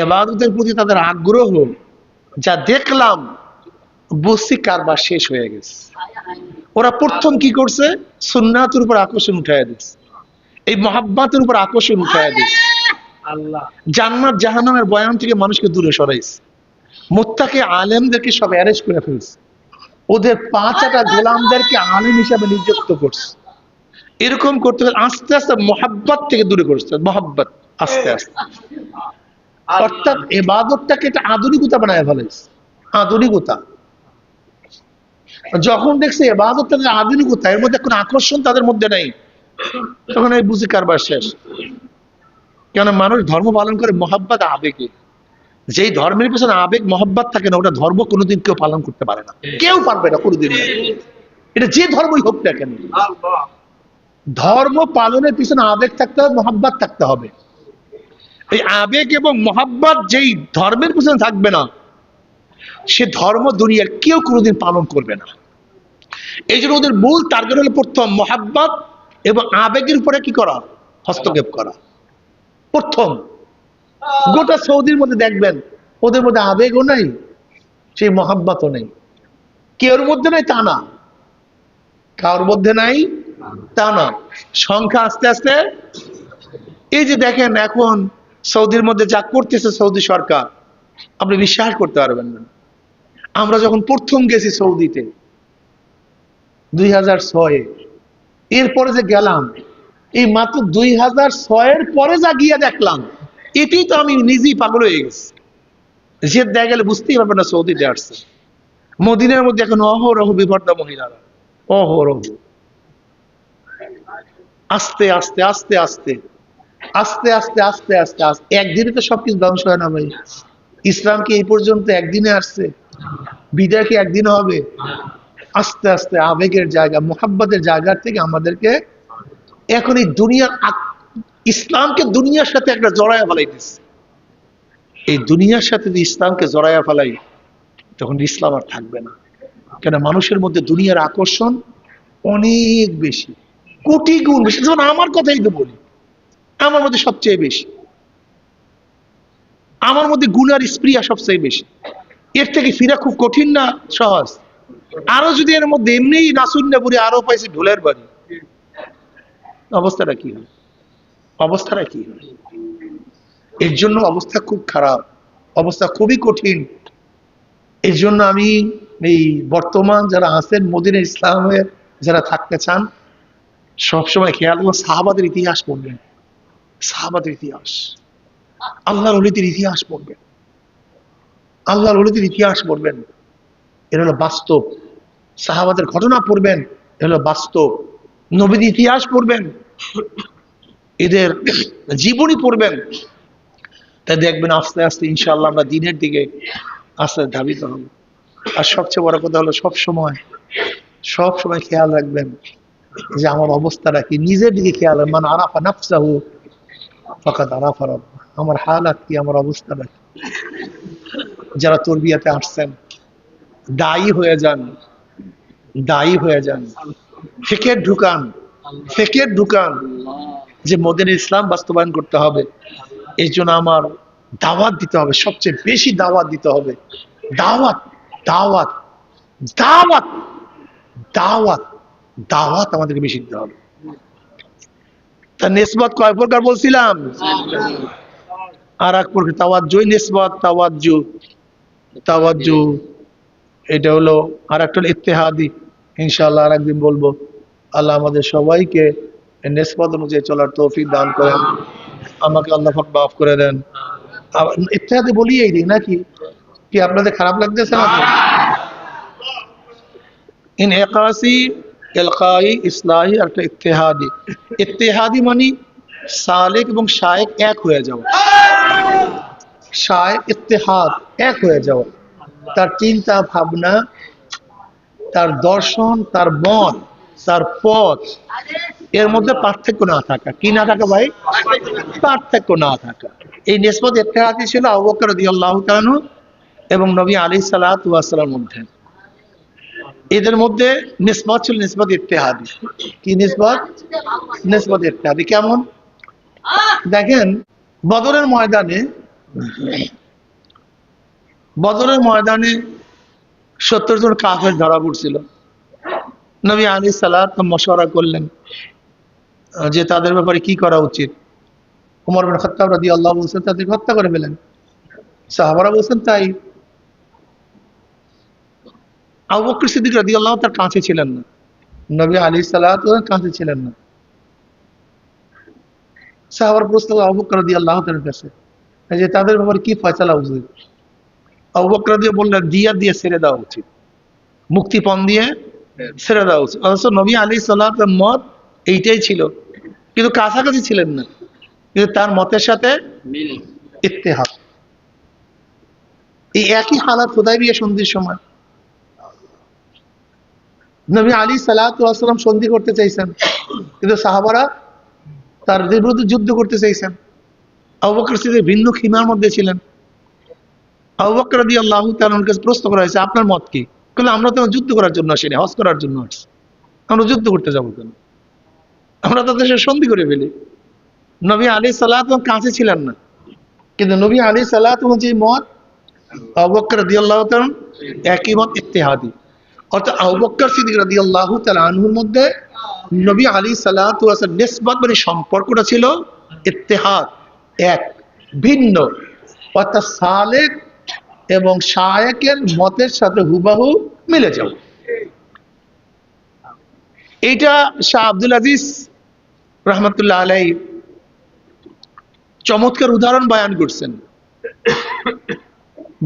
ইবাদতের প্রতি তাদের আগ্রহ যা দেখলাম, বুঝছি কারবার শেষ হয়ে গেছে। ওরা প্রথম কি করছে? সুন্নাতের উপর আকর্ষণ উঠাইয়া দিচ্ছে, এই মহাব্বতের উপর আকর্ষণ উঠাইয়া দিচ্ছে, জান্নাত জাহান্নামের বয়ান থেকে মানুষকে দূরে সরাইছে, মুত্তাকি আলেমদেরকে সব অ্যারেস্ট করে ফেলছে, ওদের 5টা গোলামদেরকে আলেম হিসাবে নিযুক্ত করছে। এরকম করতে আস্তে আস্তে মহাব্বত থেকে দূরে করছে, মহাব্বত আস্তে আস্তে, অর্থাৎ ইবাদতটাকে একটা আধুনিকতা বানায় ফেলেছে। আধুনিকতা যখন দেখছে ইবাদতটা আধুনিকতা, এর মধ্যে কোনো আকর্ষণ তাদের মধ্যে নাই, তখন এই বুঝি কারবার শেষ। কেন মানুষ ধর্ম পালন করে মহাব্বত আবেগে। যেই ধর্মের পেছনে আবেগ মহাব্বত থাকে না, ওটা ধর্ম কোনোদিন কেউ পালন করতে পারে না, কেউ পারবে না কোনোদিন। এটা যে ধর্মই হোক না কেন, ধর্ম পালনের পিছনে আবেগ থাকতে হবে, মহাব্বত থাকতে হবে। এই আবেগ এবং মহাব্বত যেই ধর্মের পিছনে থাকবে না, সে ধর্ম দুনিয়ার কেউ কোনোদিন পালন করবে না। এই জন্য ওদের মূল টার্গেট হলো প্রথম মোহাব্বত এবং আবেগের উপরে কি করা, হস্তক্ষেপ করা। প্রথম গোটা সৌদির মধ্যে দেখবেন ওদের মধ্যে আবেগও নাই, সেই মহাব্বতও নেই, কেউর মধ্যে নাই তা না, কারোর মধ্যে নাই তা না। সংখ্যা আস্তে আস্তে, এই যে দেখেন এখন সৌদির মধ্যে যা করতেছে সৌদি সরকার, আপনি বিশ্বাস করতে পারবেন না। আমরা যখন প্রথম গেছি সৌদিতে 2006-এ, এরপরে যে গেলাম, এই মাত্র 2006-এর পরে যা গিয়ে দেখলাম, এটাই তো আমি নিজেই পাগল হয়ে গেছি। যে দেখা গেলে বুঝতেই পারবেন না সৌদিতে আসছে। মদিনার মধ্যে এখন অহরহ বিপর্দা মহিলারা, অহরহ, আস্তে আস্তে আস্তে আস্তে আস্তে আস্তে আস্তে আস্তে আস্তে একদিনে তো সবকিছু ধ্বংস হয় না ভাই। ইসলাম কি এই পর্যন্ত একদিনে আসছে? বিদায় কি একদিনে হবে? আস্তে আস্তে আবেগের জায়গা, মোহাব্বতের জায়গা থেকে আমাদেরকে এখন এই দুনিয়ার ইসলামকে দুনিয়ার সাথে একটা জড়াইয়া ফেলাই দিচ্ছে। এই দুনিয়ার সাথে যদি ইসলামকে জড়াইয়া ফেলাই, তখন ইসলাম আর থাকবে না। কেন মানুষের মধ্যে দুনিয়ার আকর্ষণ অনেক বেশি, কোটি গুণ বেশি। যেমন আমার কথাই তো বলি, আমার মধ্যে সবচেয়ে বেশি, আমার মধ্যে গুনার স্প্রিয়া সবচেয়ে বেশি। এর থেকে ফিরা খুব কঠিন না সহজ? আরো যদি এর মধ্যে এমনি নাসুন্না পুরি আরো পাইছি ঢোলের বাড়ি, অবস্থাটা কি হয়? অবস্থাটা কি হয়? এর জন্য অবস্থা খুব খারাপ, অবস্থা খুবই কঠিন। এর জন্য আমি এই বর্তমান যারা আছেন মদিনা ইসলামের যারা থাকতে চান, সবসময় খেয়াল করবেন সাহাবাদের ইতিহাস পড়বেন, সাহাবাদের ইতিহাস, আল্লাহর ওলিদের ইতিহাস পড়বেন, আল্লাহর ওলিদের ইতিহাস পড়বেন। এর হলো বাস্তব। সাহাবাদের ঘটনা পড়বেন, এর হলো বাস্তব। নবীর ইতিহাস পড়বেন, এদের জীবনী পড়বেন, তাই দেখবেন আস্তে আস্তে ইনশাআল্লাহ আমরা দিনের দিকে আস্তে ধাবিত হব। আর সবচেয়ে বড় কথা হলো সব সময় খেয়াল রাখবেন যে আমার অবস্থাটা কি, নিজের দিকে খেয়াল রাখবেন। মান আরাফা নাফসাহু ফাকাদ আরাফা রাব্বাহু। আমার হালাত কি, আমার অবস্থাটা কি। যারা তরবিয়াতে আসছেন, দায়ী হয়ে যান, দায়ী হয়ে যান, ফেকের ঢুকান যে মদিনা ইসলাম বাস্তবায়ন করতে হবে। এই জন্য আমার দাওয়াত দিতে হবে, সবচেয়ে বেশি দাওয়াত দিতে হবে। দাওয়াত দাওয়াত দাওয়াত দাওয়াত দাওয়াত আমাদেরকে বেশি দিতে হবে। তার নিসবত কয় প্রকার বলছিলাম? আর এক প্রকার তাওয়াজ্জু, নিসবত, তাওয়াজ্জু এটা হলো। আর একটা হলো ইত্তেহাদি, ইনশাআল্লাহ আর একদিন বলবো। আল্লাহ আমাদের সবাইকে নিসবত অনুযায়ী চলার তৌফিক দান করেন, আমাকে আল্লাহ পাক মাফ করে দেন। ইত্তেহাদি বলিয়েই দিই নাকি? কি আপনাদের খারাপ লাগতেছে না? ইনইকাসি, ইলকাই, ইসলাহি আর একটা ইত্তেহাদি। ইত্তেহাদি মানে সালেক এবং শায়েক এক হয়ে যাওয়া। শায়েক ইত্তেহাদ, এক হয়ে যাওয়া। তার চিন্তা ভাবনা, তার দর্শন, তার মত, তার পথ, এর মধ্যে পার্থক্য না থাকা। কি না থাকা ভাই? পার্থক্য না থাকা। এই নিসবত ইত্তেহাদি ছিল আবু বকর রাদিয়াল্লাহু তাআলা আনহু এবং নবী আলাইহিস সালাতু ওয়াস সালামের মধ্যে। এদের মধ্যে নিসবত ছিল নিসবত ইত্তেহাদি। কি নিসবত? নিসবত ইত্তেহাদি। কেমন? দেখেন বদরের ময়দানে 70 জন কাফের ধরা পড়ছিল। নবী আলাইহিস সালাত মশওয়ারা করলেন যে তাদের ব্যাপারে কি করা উচিত। ওমর ইবনে খাত্তাব রাদিয়াল্লাহু আনহু বলছেন তাদেরকে হত্যা করে ফেলেন। সাহাবারা বলছেন তাই। আবু বকর সিদ্দিক রাদিয়াল্লাহু তার কাছে ছিলেন না, নবী আলাইহিস সালাত কাছে ছিলেন না। সাহাবার প্রশ্ন আবু বকর রাদিয়াল্লাহু তাআলার কাছে যে তাদের ব্যাপারে কি ফয়সালা উচিত। আবু বকর রাদিয়াল্লাহু বললেন দিয়া দিয়ে ছেড়ে দেওয়া উচিত, মুক্তিপণ দিয়ে ছেড়ে দেওয়া উচিত। অথচ নবী আলাইহিস সালাতের মত এইটাই ছিল, কিন্তু কাছাকাছি ছিলেন না, কিন্তু তার মতের সাথে ইত্তেহাদ। এই একই হালাত হুদায়বিয়া সন্ধির সময় নবী আলাইহিস সালাতু ওয়াস সালাম সন্ধি করতে চাইছেন, কিন্তু সাহাবারা তার বিরুদ্ধে যুদ্ধ করতে চাইছেন। আবু বকর সিদ্দিক ভিন্ন খিমার মধ্যে ছিলেন। আবু বকর রাদিয়াল্লাহু তাআলার কাছে প্রশ্ন করা হয়েছে, আপনার মত কি? বললেন, আমরা তো যুদ্ধ করার জন্য আসিনি, হজ করার জন্য আসছি। আমরা যুদ্ধ করতে যাবো কেন? আমরা তাদের সাথে সন্ধি করে ফেলি। নবী আলাইহিস সালাতু কাছে ছিলেন না, কিন্তু নবী আলাইহিস সালাতু যে মত, আবু বকর রাদিয়াল্লাহু তাআলা একই মত, ইত্তেহাদি। অর্থাৎ আবু বকর সিদ্দিক রাদিয়াল্লাহু তাআলা আনহুর মধ্যে নবী আলাইহিস সালাতু ওয়াস নিসবত মানে সম্পর্কটা ছিল ইত্তেহাদ, এক, ভিন্ন। অর্থাৎ সালেক এবং শায়েকের মতের সাথে হুবাহু মিলে যাও। এইটা শাহ আব্দুল আজিজ রহমতুল্লাহ আলাই চমৎকার উদাহরণ বয়ান করছেন।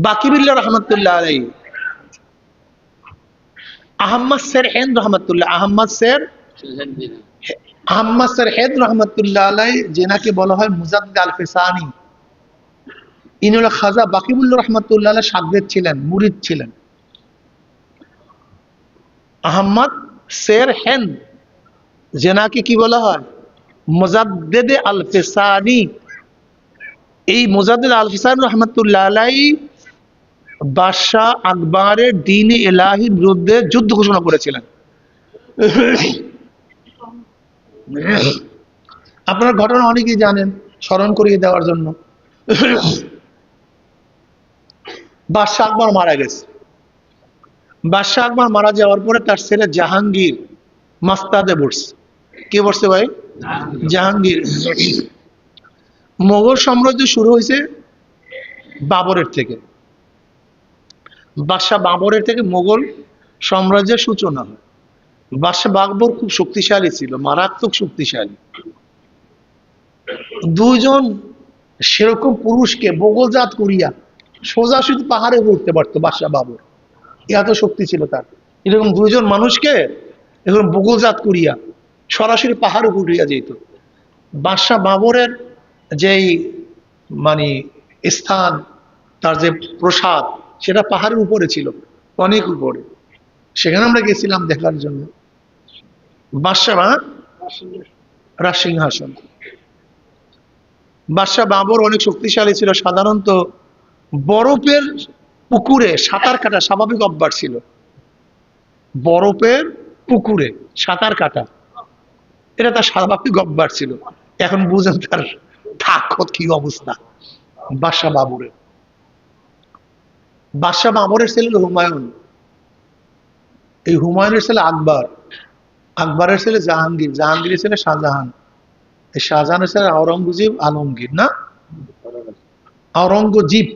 বাকিবিল্লাহ রহমতুল্লাহ আলাই, আহম্মদ সের হেদ রহমতুল্লাহ, আহম্মদ সের হেদ রহমতুল্লাহ আলাই, যেনাকে বলা হয় মুজাদ্দিদ আল ফিসানি, ইনি হলো খাজা বাকিবুল্লাহ রহমতুল্লাহ আলাই শাগির্দ ছিলেন, মুরিদ ছিলেন। আহম্মদ সের হেদ, যেনাকে কি বলা হয় মুজাদ্দিদ আল ফিসানি। এই মুজাদ্দিদ আল ফিসানি রহমতুল্লাহ আলাই বাদশাহ আকবরের দ্বীন ইলাহির বিরুদ্ধে যুদ্ধ ঘোষণা করেছিলেন। আপনারা ঘটনা অনেকেই জানেন, স্মরণ করিয়ে দেওয়ার জন্য। বাদশাহ আকবর মারা গেছে। বাদশাহ আকবর মারা যাওয়ার পরে তার ছেলে জাহাঙ্গীর মাস্তাদে বসছে। কে বসছে ভাই? জাহাঙ্গীর। মোগল সাম্রাজ্য শুরু হয়েছে বাবরের থেকে। বাদশাহ বাবরের থেকে মোগল সাম্রাজ্যের সূচনা হয়। বাদশাহ বাবর খুব শক্তিশালী ছিল, মারাত্মক শক্তিশালী। দুইজন সেরকম পুরুষকে বগলজাত করিয়া সোজাসুজি পাহাড়ে উঠতে পারতো বাদশাহ বাবর, এত শক্তি ছিল তার। এরকম দুইজন মানুষকে এরকম বগলজাত করিয়া সরাসরি পাহাড়ে উঠিয়া যেত। বাদশাহ বাবরের যেই মানে স্থান, তার যে প্রসাদ, সেটা পাহাড়ের উপরে ছিল, অনেক উপরে। সেখানে আমরা গেছিলাম দেখার জন্য। বাদশাহ রাজসিংহাসন। বাদশাহ বাবর অনেক শক্তিশালী ছিল। সাধারণত বরফের পুকুরে সাঁতার কাটা স্বাভাবিক অভ্যাস ছিল। বরফের পুকুরে সাঁতার কাটা এটা তার স্বাভাবিক অভ্যাস ছিল। এখন বুঝেন তার তাকত কি অবস্থা বাদশাহ বাবরের। বাদশাহ বাবরের ছেলে হুমায়ুন, এই হুমায়ুনের ছেলে আকবর, আকবরের ছেলে জাহাঙ্গীর, জাহাঙ্গীরের ছেলে শাহজাহান, এই শাহজাহানের ছেলে আওরঙ্গজেব আলমগীর, না আওরঙ্গজীব,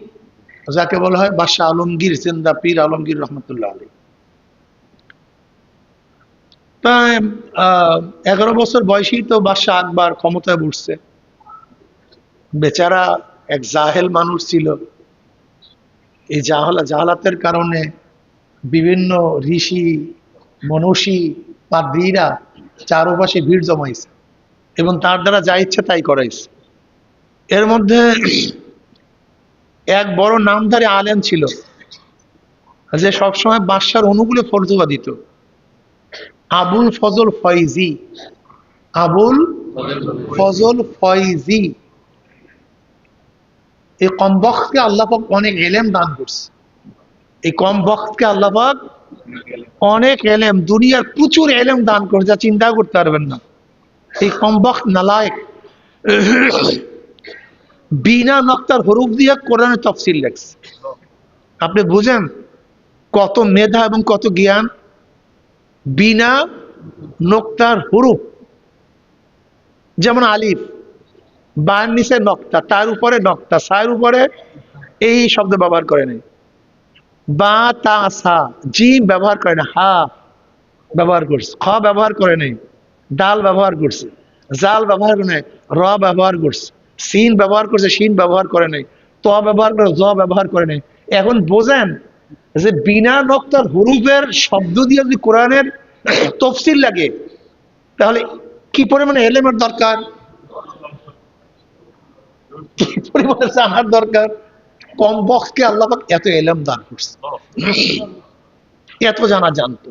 যাকে বলা হয় বাদশাহ আলমগীর, জিন্দা পীর আলমগীর রহমতুল্লাহ আলী। তাই 11 বছর বয়সেই তো বাদশাহ আকবর ক্ষমতায় বসছে। বেচারা এক জাহেল মানুষ ছিল। এই জাহালাতের কারণে বিভিন্ন ঋষি মনীষী পাদ্রীরা চারপাশে ভিড় জমাইছে এবং তার দ্বারা যা ইচ্ছে তাই করাইছে। এর মধ্যে এক বড় নামধারী আলেম ছিল, যে সবসময় বাদশার অনুকূলে ফতোয়া দিত, আবুল ফজল ফয়জি। আবুল ফজল ফয়জি। এই কম বখতকে আল্লাহ পাক অনেক এলেম দান করছে। এই কম বখতকে আল্লাহ পাক অনেক এলেম, দুনিয়ার প্রচুর এলেম দান করে, যা চিন্তা করতে পারবেন না। এই কম বখত নালায়েক বিনা নক্তার হরুফ দিয়ে কোরআনের তাফসীর লেখছে। আপনি বুঝেন কত মেধা এবং কত জ্ঞান। বিনা নক্তার হরুফ, যেমন আলিফ, বার নিচে নক্তা, তার উপরে নক্তা, সায়ের উপরে এই শব্দ ব্যবহার করে নাই। বা তা সা, জিম ব্যবহার করে না, হা ব্যবহার করছে। খ ব্যবহার করে নাই, ডাল ব্যবহার করছে। জাল ব্যবহার করে নাই, র ব্যবহার করছে। সিন ব্যবহার করছে, শিন ব্যবহার করে নাই। ত ব্যবহার করে, জ ব্যবহার করে নাই। এখন বোঝেন যে বিনা নক্তার হরুফের শব্দ দিয়ে যদি কোরআনের তফসির লাগে, তাহলে কি পরিমাণে এলেমের দরকার, কি পরিমাণে জানার দরকার। কম বখতকে আল্লাহ পাক এত এলেম দান করছে, এত জানা জানতো।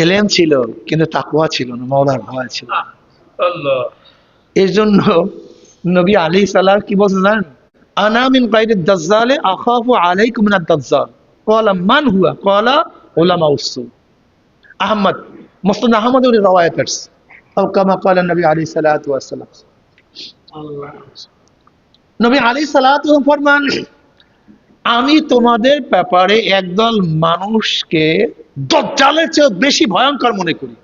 এলেম ছিল কিন্তু তাকওয়া ছিল না, মওলার ভয় ছিল। এর জন্য নবী আলাইহিস সালাম কি বলছেন জানেন? আনা মিন গায়রিদ দাজ্জাল আখাফু আলাইকুম মিনাদ দাজ্জাল। ক্বালা মান হুয়া? ক্বালা উলামাউস সু। আহমদ, মুসনাদ আহমদ এর riwayat আছে। আও কামা ক্বালা নবী আলাইহিস সালাতু ওয়াস সালাম। নবী আলাইহিস সালাতু ওয়াস ফরমান, আমি তোমাদের ব্যাপারে একদল মানুষকে দাজ্জালের চেয়ে বেশি ভয়ঙ্কর মনে করি,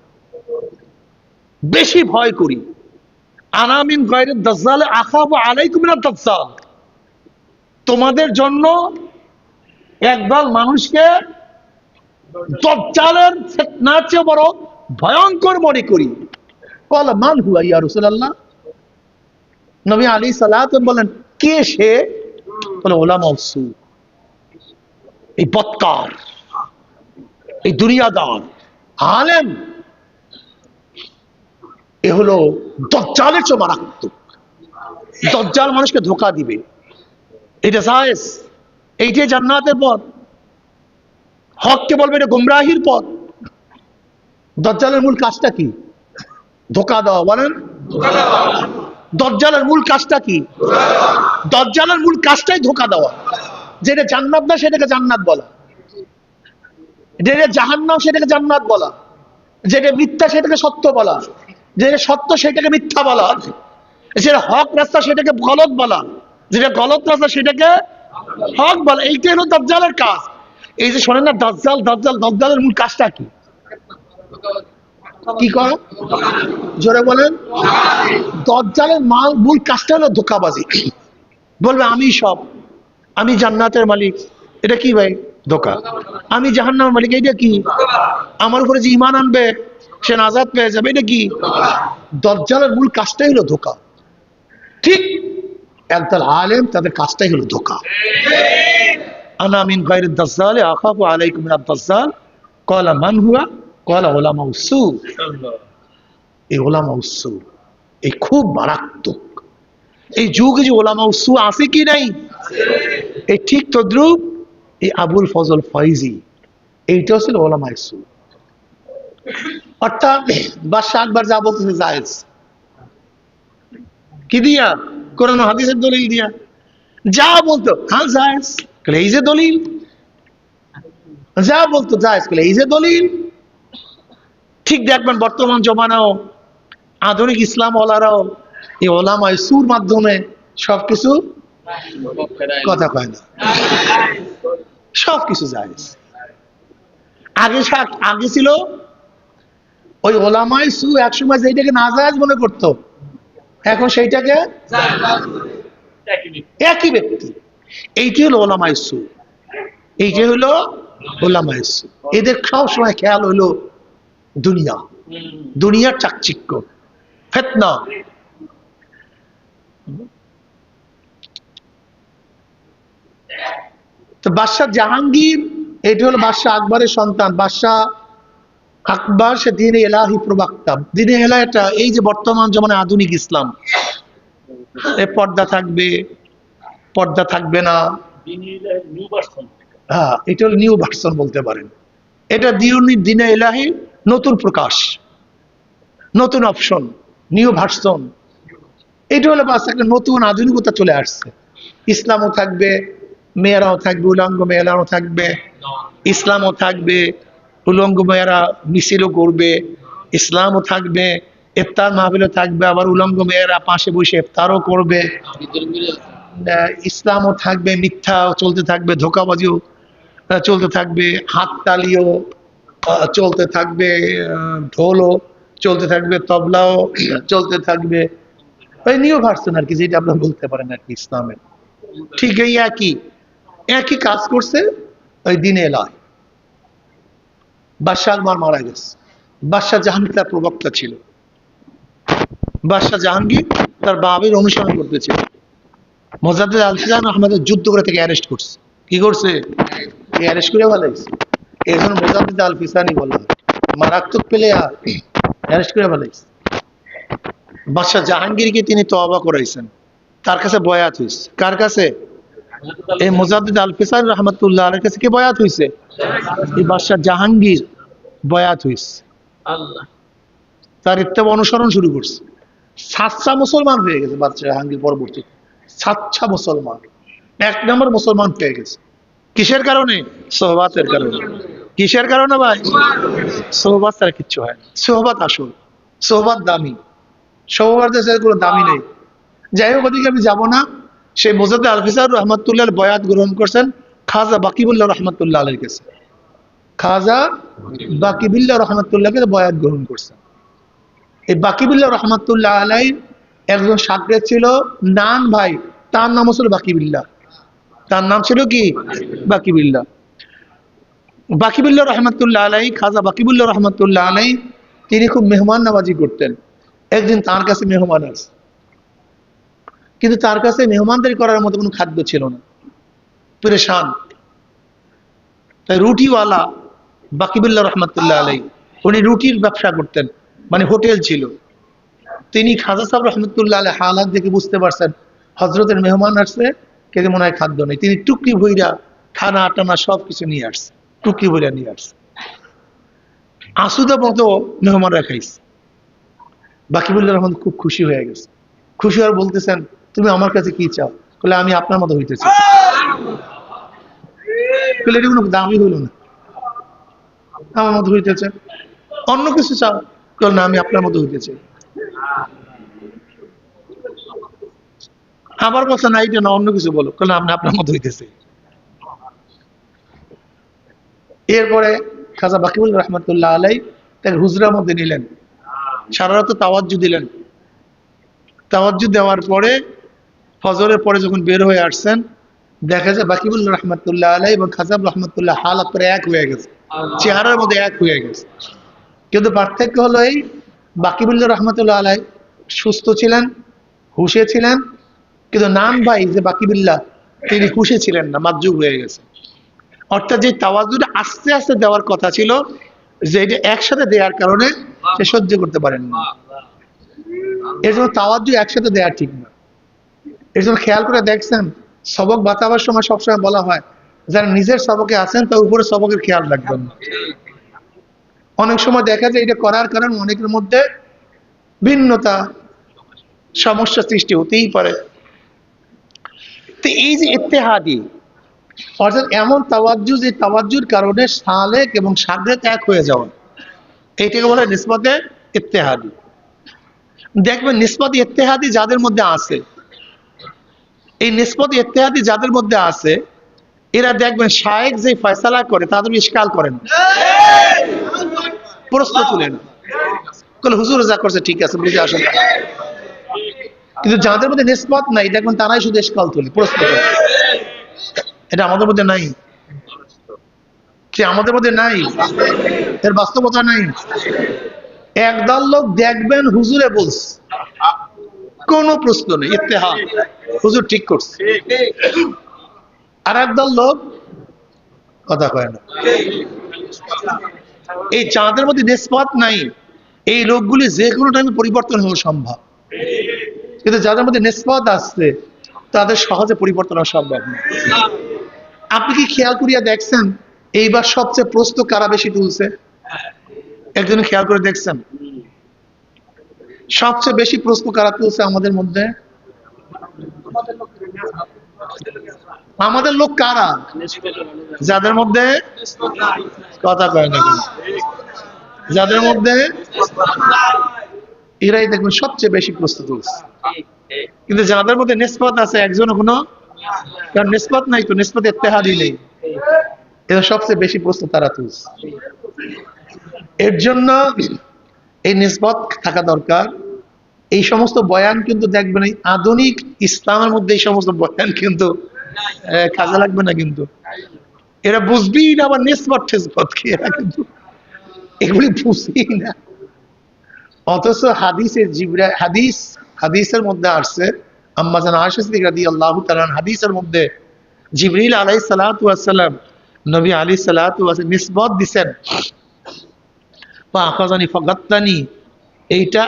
বেশি ভয় করি। আনা মিন গায়রিদ দাজ্জাল আখাফু আলাইকুম মিনাদ দাজ্জাল। তোমাদের জন্য একদল মানুষকে দাজ্জালের ফিতনার চেয়ে বড় ভয়ঙ্কর মনে করি। ক্বালা মান হুয়া ইয়া রাসূলুল্লাহ? নবী আলাইহিস সালাতু বলেন, কে সে? বলে উলামাউস সু, এই বদকার, এই দুনিয়াদার আলেম, এ হলো দাজ্জালের চেয়ে মারাত্মক। দাজ্জাল মানুষকে ধোঁকা দিবে, এটা জায়েজ, এইটাই জান্নাতের পথ। হককে বলবে এটা গুমরাহির পথ। দাজ্জালের মূল কাজটা কি? ধোঁকা দেওয়া। বলেন, দাজ্জালের মূল কাজটা কি? দাজ্জালের মূল কাজটাই ধোঁকা দেওয়া। যেটা জান্নাত না সেটাকে জান্নাত বলা, যেটা জাহান্নাম সেটাকে জান্নাত বলা, যেটা মিথ্যা সেটাকে সত্য বলা, যেটা সত্য সেটাকে মিথ্যা বলা, যেটা হক রাস্তা সেটাকে গলত বলা, যেটা গলত রাস্তা সেটাকে হক বলা। এইটাই হলো দাজ্জালের কাজ। এই যে শোনেন না দাজ্জাল দাজ্জাল, দাজ্জালের মূল কাজটা কি? কি করে? জোরে বলেন। দাজ্জালের মূল কাজটা হলো ধোঁকাবাজি। বলবে আমি সব, আমি জান্নাতের মালিক, এটা কি ভাই? ধোঁকা। আমি জাহান্নামের মালিক, এটা কি? আমার উপরে যে ঈমান আনবে সে নাজাত পেয়ে যাবে, এটা কি? দাজ্জালের মূল কাজটাই হলো ধোঁকা। ঠিক একদল আলেম, তাদের কাজটাই হলো ধোঁকা। আনা মিন গায়রিদ দাজ্জাল আখাফু আলাইকুম মিনাদ দাজ্জাল। ক্বালা মান হুয়া? ক্বালা উলামাউস সু। এই উলামাউস সু এই খুব মারাত্মক। এই যুগে যে উলামাউস সু আছে কি নাই? এই ঠিক তদ্রুপ এই আবুল ফজল ফয়জি, এইটাও ছিল উলামায়ে সু। অর্থাৎ বাদশাহ আকবর যা বলতেছে জায়েজ, কি দিয়া? কোরআন ও হাদিসের দলিল দিয়া। যা বলতো হ্যাঁ জায়েজ, এই যে দলিল। যা বলতো জায়েজ, এই যে দলিল। ঠিক দেখবেন বর্তমান জমানাও আধুনিক ইসলাম ওলারাও এই ওলামায়ে সুর মাধ্যমে সবকিছু কথা কয় না, সবকিছু জায়েজ। আগে ছিল ওই ওলামায়ে সু একসময় যেটাকে নাজায়েজ মনে করতো, এখন সেইটাকে একই ব্যক্তি। এইটি হলো ওলামায়ে সু, এইটি হলো ওলামায়ে সু। এদের সব সময় খেয়াল হলো দুনিয়া, দুনিয়ার চাকচিক্য, ফিতনা। তো বাদশাহ জাহাঙ্গীর, এটি হলো বাদশাহ আকবরের সন্তান। বাদশাহ আকবর সে দ্বীন ইলাহি প্রবক্তা। দ্বীন ইলাহিটা এই যে বর্তমান জমানায় আধুনিক ইসলাম, এ পর্দা থাকবে, পর্দা থাকবে না, হ্যাঁ, এটা হলো নিউ ভার্সন বলতে পারেন। এটা দ্বীন ইলাহি নতুন প্রকাশ, নতুন অপশন, নিউ ভার্সন। এটা হলো বাস একটা নতুন আধুনিকতা চলে আসছে। ইসলামও থাকবে, মেয়েরাও থাকবে, উলঙ্গ মেয়েরাও থাকবে, ইসলামও থাকবে, উলঙ্গ মেয়েরা মিছিলও করবে, ইসলামও থাকবে, ইফতার মাহফিলও থাকবে, আবার উলঙ্গ মেয়েরা পাশে বসে ইফতারও করবে। ইসলামও থাকবে, মিথ্যাও চলতে থাকবে, ধোঁকাবাজিও চলতে থাকবে, হাততালিও চলতে থাকবে, ঢোলও চলতে থাকবে, তবলাও চলতে থাকবে। ওই নিউ ভার্সন আর কি, যেটা আপনারা বলতে পারেন আর কি ইসলামের। ঠিক এই একই কাজ করছে ওই দ্বীন ইলাহি। বাদশাহ আকবর মারা গেছে, বাদশাহ জাহাঙ্গীর তার প্রবক্তা ছিল। বাদশাহ জাহাঙ্গীর তার বাবির অনুসরণ করতেছিল। মোজাদ্দেদ আল-ফিসানি আহমদের যুদ্ধ করে থেকে অ্যারেস্ট করছে। কি করছে? অ্যারেস্ট করে ফেলাইছে। এই জন্য মোজাদ্দেদ আল-ফিসানি বলা হয়, মারাত্মক প্লেয়ার, অ্যারেস্ট করে ফেলাইছে। বাদশাহ জাহাঙ্গীরকে তিনি তওবা করাইছেন, তার কাছে বয়াত হয়েছে। কার কাছে? এই মোজাদ্দেদ আল-ফিসানি রাহমাতুল্লাহ আলাইহির কাছে কি বয়াত হয়েছে? এই বাদশাহ জাহাঙ্গীর বয়াত হয়েছে, তার ইত্তেবা অনুসরণ শুরু করছে। সাচ্চা মুসলমান হয়ে গেছে বাচ্চা জাহাঙ্গীর পরবর্তী, সাচ্চা মুসলমান, 1 নম্বর মুসলমান হয়ে গেছে। কিসের কারণে? সোহবাতের কারণে। কিসের কারণে ভাই? সোহবাত ছাড়া কিচ্ছু হয় না। সোহবাত আসল, সোহবাত দামি, সোহবাতের কোনো দামি নেই। যাই হোক, ওদিকে আমি যাবো না। সেই মোজাদ্দেদ আলফিসার রহমতুল্লাহ বয়াত গ্রহণ করছেন খাজা বাকিবুল্লাহ রহমতুল্লাহ আলীর কাছে। খাজা বাকিবুল্লাহ রহমতুল্লাহকে বয়াত গ্রহণ করছেন। এই বাকিবুল্লাহ রহমতুল্লাহ আলাই একজন সাগরেদ ছিল নান ভাই, তার নাম ছিল বাকিবুল্লাহ। তার নাম ছিল কি? বাকিবুল্লাহ। বাকিবুল্লাহ রহমতুল্লাহ আলাই, খাজা বাকিবুল্লাহ রহমতুল্লাহ আলাই, তিনি খুব মেহমান নামাজি করতেন। একদিন তার কাছে মেহমান আছে, কিন্তু তার কাছে মেহমানদারি করার মতো কোনো খাদ্য ছিল না, পরেশান। তাই রুটিওয়ালা বাকিবুল্লাহ রহমতুল্লাহ আলাই, উনি রুটির ব্যবসা করতেন, মানে হোটেল ছিল। তিনি খাজা সাহেব রহমতুল্লাহ আলাই হালাত দেখে বুঝতে পারছেন হজরতের মেহমান আসছে, কিন্তু মনে হয় খাদ্য নেই। তিনি টুকরি ভইরা খানা টানা সবকিছু নিয়ে আসছে, টুকরি ভইরা নিয়ে আসছে। আসুদা মতো মেহমানরা খাইছে। বাকিবুল্লাহ রহমান খুব খুশি হয়ে গেছে। খুশি আর বলতেছেন, তুমি আমার কাছে কি চাও? বলে, আমি আপনার মতো হইতে চাই। বলে, এটা কোনো দামি হইল না, আমার মতো হইতে চাই। অন্য কিছু চাও? না, আমি আপনার মতো হইতে চাই। আবার বলছে, না এটা না, অন্য কিছু বলো। আমি আপনার মতো হইতে চাই। এরপরে খাজা বাকিবুল্লাহ রহমতুল্লাহ আলাই তার হুজরার মধ্যে নিলেন, সারা রাত তাওয়াজ্জু দিলেন। তাওয়াজ্জু দেওয়ার পরে ফজরের পরে যখন বের হয়ে আসছেন, দেখা যায় বাকিবুল্লাহ রহমতুল্লাহ আলাই এবং খাজা রহমতুল্লাহ হালাত পরে এক হয়ে গেছে, চেহারার মধ্যে এক হয়ে গেছে। কিন্তু পার্থক্য হলো এই, বাকিবুল্লাহ রহমতুল্লাহ আলাই সুস্থ ছিলেন, হুশে ছিলেন, কিন্তু নাম ভাই যে বাকিবুল্লাহ, তিনি হুশে ছিলেন না, মাজুব হয়ে গেছে। অর্থাৎ যে তাওয়াজ্জুটা আস্তে আস্তে দেওয়ার কথা ছিল, যে এটা একসাথে দেওয়ার কারণে সে সহ্য করতে পারেন না। এর জন্য তাওয়াজ্জু একসাথে দেওয়া ঠিক না। এর জন্য খেয়াল করে দেখছেন, সবক বাতাবার সময় সবসময় বলা হয়, যারা নিজের সবকে আছেন তার উপরে সবকের খেয়াল রাখবেন। অনেক সময় দেখা যায় এটা করার কারণে অনেকের মধ্যে ভিন্নতা, সমস্যা সৃষ্টি হতেই পারে। তো এই যে ইত্তেহাদি, অর্থাৎ এমন তাওয়াজ্জু, যে তাওয়াজ্জুর কারণে সালেক এবং সাগরেদ এক হয়ে যাওয়া, এইটাকে বলে নিসবতে ইত্তেহাদি। দেখবেন নিসবতে ইত্তেহাদি যাদের মধ্যে আছে, এই নিসবতে ইত্তেহাদি যাদের মধ্যে আছে, এরা দেখবেন শায়েখ যে ফয়সালা করে তাদের ইশকাল করেন, প্রশ্ন তুলেন, হুজুর যা করছে ঠিক আছে, বুঝে আসেন। কিন্তু যাদের মধ্যে নিসবত নাই, দেখবেন তারাই শুধু ইশকাল তুলে, প্রশ্ন করে। এটা আমাদের মধ্যে নাই, কি আমাদের মধ্যে নাই? এর বাস্তবতা নাই। একদল লোক দেখবেন হুজুরে বলছে, কোনো প্রশ্ন নেই, ইত্তেহাদ, হুজুর ঠিক করছে। আর একদল লোক কথা কয় না। এই যাদের মধ্যে নিসবত নাই, এই লোকগুলি যে কোনো টাইমে পরিবর্তন হওয়া সম্ভব। কিন্তু যাদের মধ্যে নিসবত আসছে, তাদের সহজে পরিবর্তন হওয়া সম্ভব না। আপনি কি খেয়াল করিয়া দেখছেন এইবার সবচেয়ে প্রশ্ন কারা বেশি তুলছে? একজন খেয়াল করে দেখছেন সবচেয়ে বেশি প্রশ্ন কারা তুলছে আমাদের মধ্যে? আমাদের লোক কারা? যাদের মধ্যে কথা কয় না, যাদের মধ্যে, এরাই দেখবেন সবচেয়ে বেশি প্রশ্ন তুলছে। কিন্তু যাদের মধ্যে নিসবত আছে, একজনও কোনো, কারণ নিসবত নাই তো, নিসবত ইত্তেহাদি নেই, এরা সবচেয়ে বেশি প্রশ্ন তারা তুলছে। এর জন্য এই নিসবত থাকা দরকার। এই সমস্ত বয়ান কিন্তু দেখবেন এই আধুনিক ইসলামের মধ্যে এই সমস্ত বয়ান কিন্তু কাজে লাগবে না। কিন্তু এরা বুঝবেই না আবার নিসবত টিসবত কি, এরা কিন্তু এগুলি বুঝবেই না। অথচ হাদিসের মধ্যে আসছে, আম্মা জান আয়েশা সিদ্দিকা রাদিয়াল্লাহু তাআলা হাদিসের মধ্যে জিবরিল আলাইহিস সালাতু ওয়াস সালাম নবী আলাইহিস সালাতু ওয়াস নিসবত দিবেন, বা আখাযানি ফাগাত্তানি। এইটা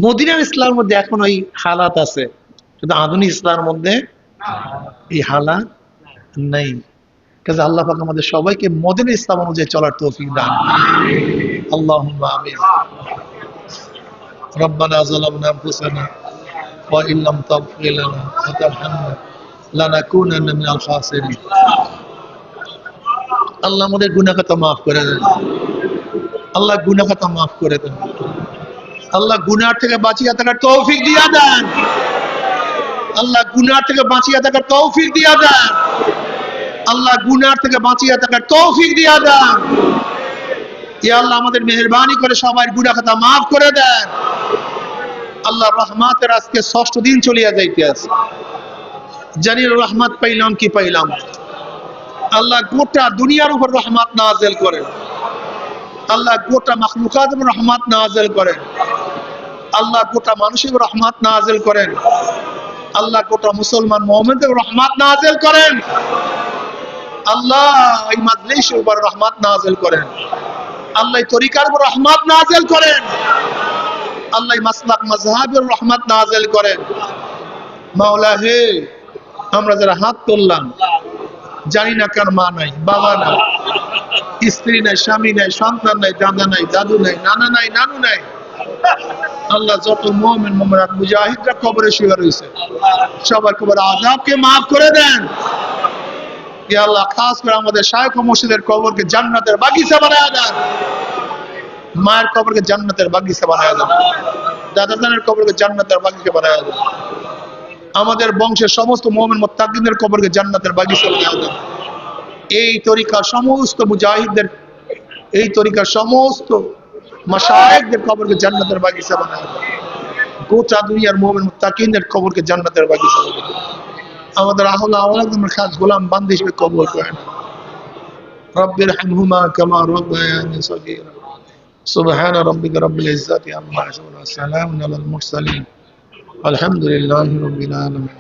মদিনার ইসলামের মধ্যে এখন ওই হালাত আছে, কিন্তু আধুনিক ইসলামের মধ্যে এই হালাত নাই। কাজে আল্লাহ পাক আমাদের সবাইকে মদিনার ইসলাম অনুযায়ী চলার তৌফিক দান। আল্লাহুম্মা আমিন। ربنا ظلمنا أنفسنا وإن لم تغفر لنا وترحمنا لنكونن من الخاسرين আল্লাহ আমাদের গুনাহ খাতা মাফ করে দেন আল্লাহ গুনাহ খাতা মাফ করে দেন আল্লাহ গুনাহ থেকে বাঁচিয়ে থাকার তৌফিক দিয়া দেন আল্লাহ গুনাহ থেকে বাঁচিয়ে থাকার তৌফিক দিয়া দেন আল্লাহ গুনাহ থেকে বাঁচিয়ে থাকার তৌফিক দিয়া দেন ইয়া আল্লাহ আমাদের মেহেরবানি করে সবার গুনাহ খাতা মাফ করে দেন আল্লাহ রহমতের আজকে ৬ষ্ঠ দিন চলিয়া যাইতে আছে জানি রহমত পাইলাম কি পাইলাম আল্লাহ গোটা দুনিয়ার উপর রহমত নাযিল করেন আল্লাহ গোটা মাখলুকাতের উপর রহমত নাযিল করেন আল্লাহ গোটা মানুষের উপর রহমত নাযিল করেন আল্লাহ গোটা মুসলমান মুমিনদের উপর রহমত নাযিল করেন আল্লাহ এই মাজলিসের উপর রহমত নাযিল করেন আল্লাহ এই তরিকার উপর রহমত নাযিল করেন আল্লাহ মাসলাক মাযহাবের রহমত নাযিল করেন মাওলা হে আমরা যারা হাত তুললাম জানি না কার মা নাই বাবা নাই স্ত্রী নাই স্বামী নাই সন্তান নাই দাদা নাই দাদু নাই নানা নাই নানু নাই আল্লাহ যত মুমিন মুমিনাত মুজাহিদরা কবরে শুয়ে রয়েছে সবার কবর আযাবকে maaf করে দেন ইয়া আল্লাহ খাস করে আমাদের শায়খ মুর্শিদের কবরকে জান্নাতের বাগিচা বানায়া দেন মায়ের কবরকে জান্নাতের বাগিচা বানায়া দেন দাদা জানের কবরকে জান্নাতের বাগিচা বানায়া দেন আমাদের বংশের সমস্ত মুমিন মুত্তাকিনদের কবরকে জান্নাতের বাগিচা বানায়া দেন এই তরিকা সমস্ত মুজাহিদদের এই তরিকা সমস্ত মাশায়েখদের কবরকে জান্নাতের বাগিচা বানায়া দেন গোটা দুনিয়ার মুমিন মুত্তাকিনদের কবরকে জান্নাতের বাগিচা বানায়া দেন আমাদের আহলে আওলাদের খাস গোলাম বান্দী হিসেবে কবুল করেন রব্বির হামহুমা কামা রাব্বায়ানি সগীরা সুবহান রাব্বিকা রাব্বিল ইজ্জাতি আম্মা ইয়াসিফুন ওয়া সালামুন আলাল মুরসালিন আলহামদুলিল্লাহি রাব্বিল আলামিন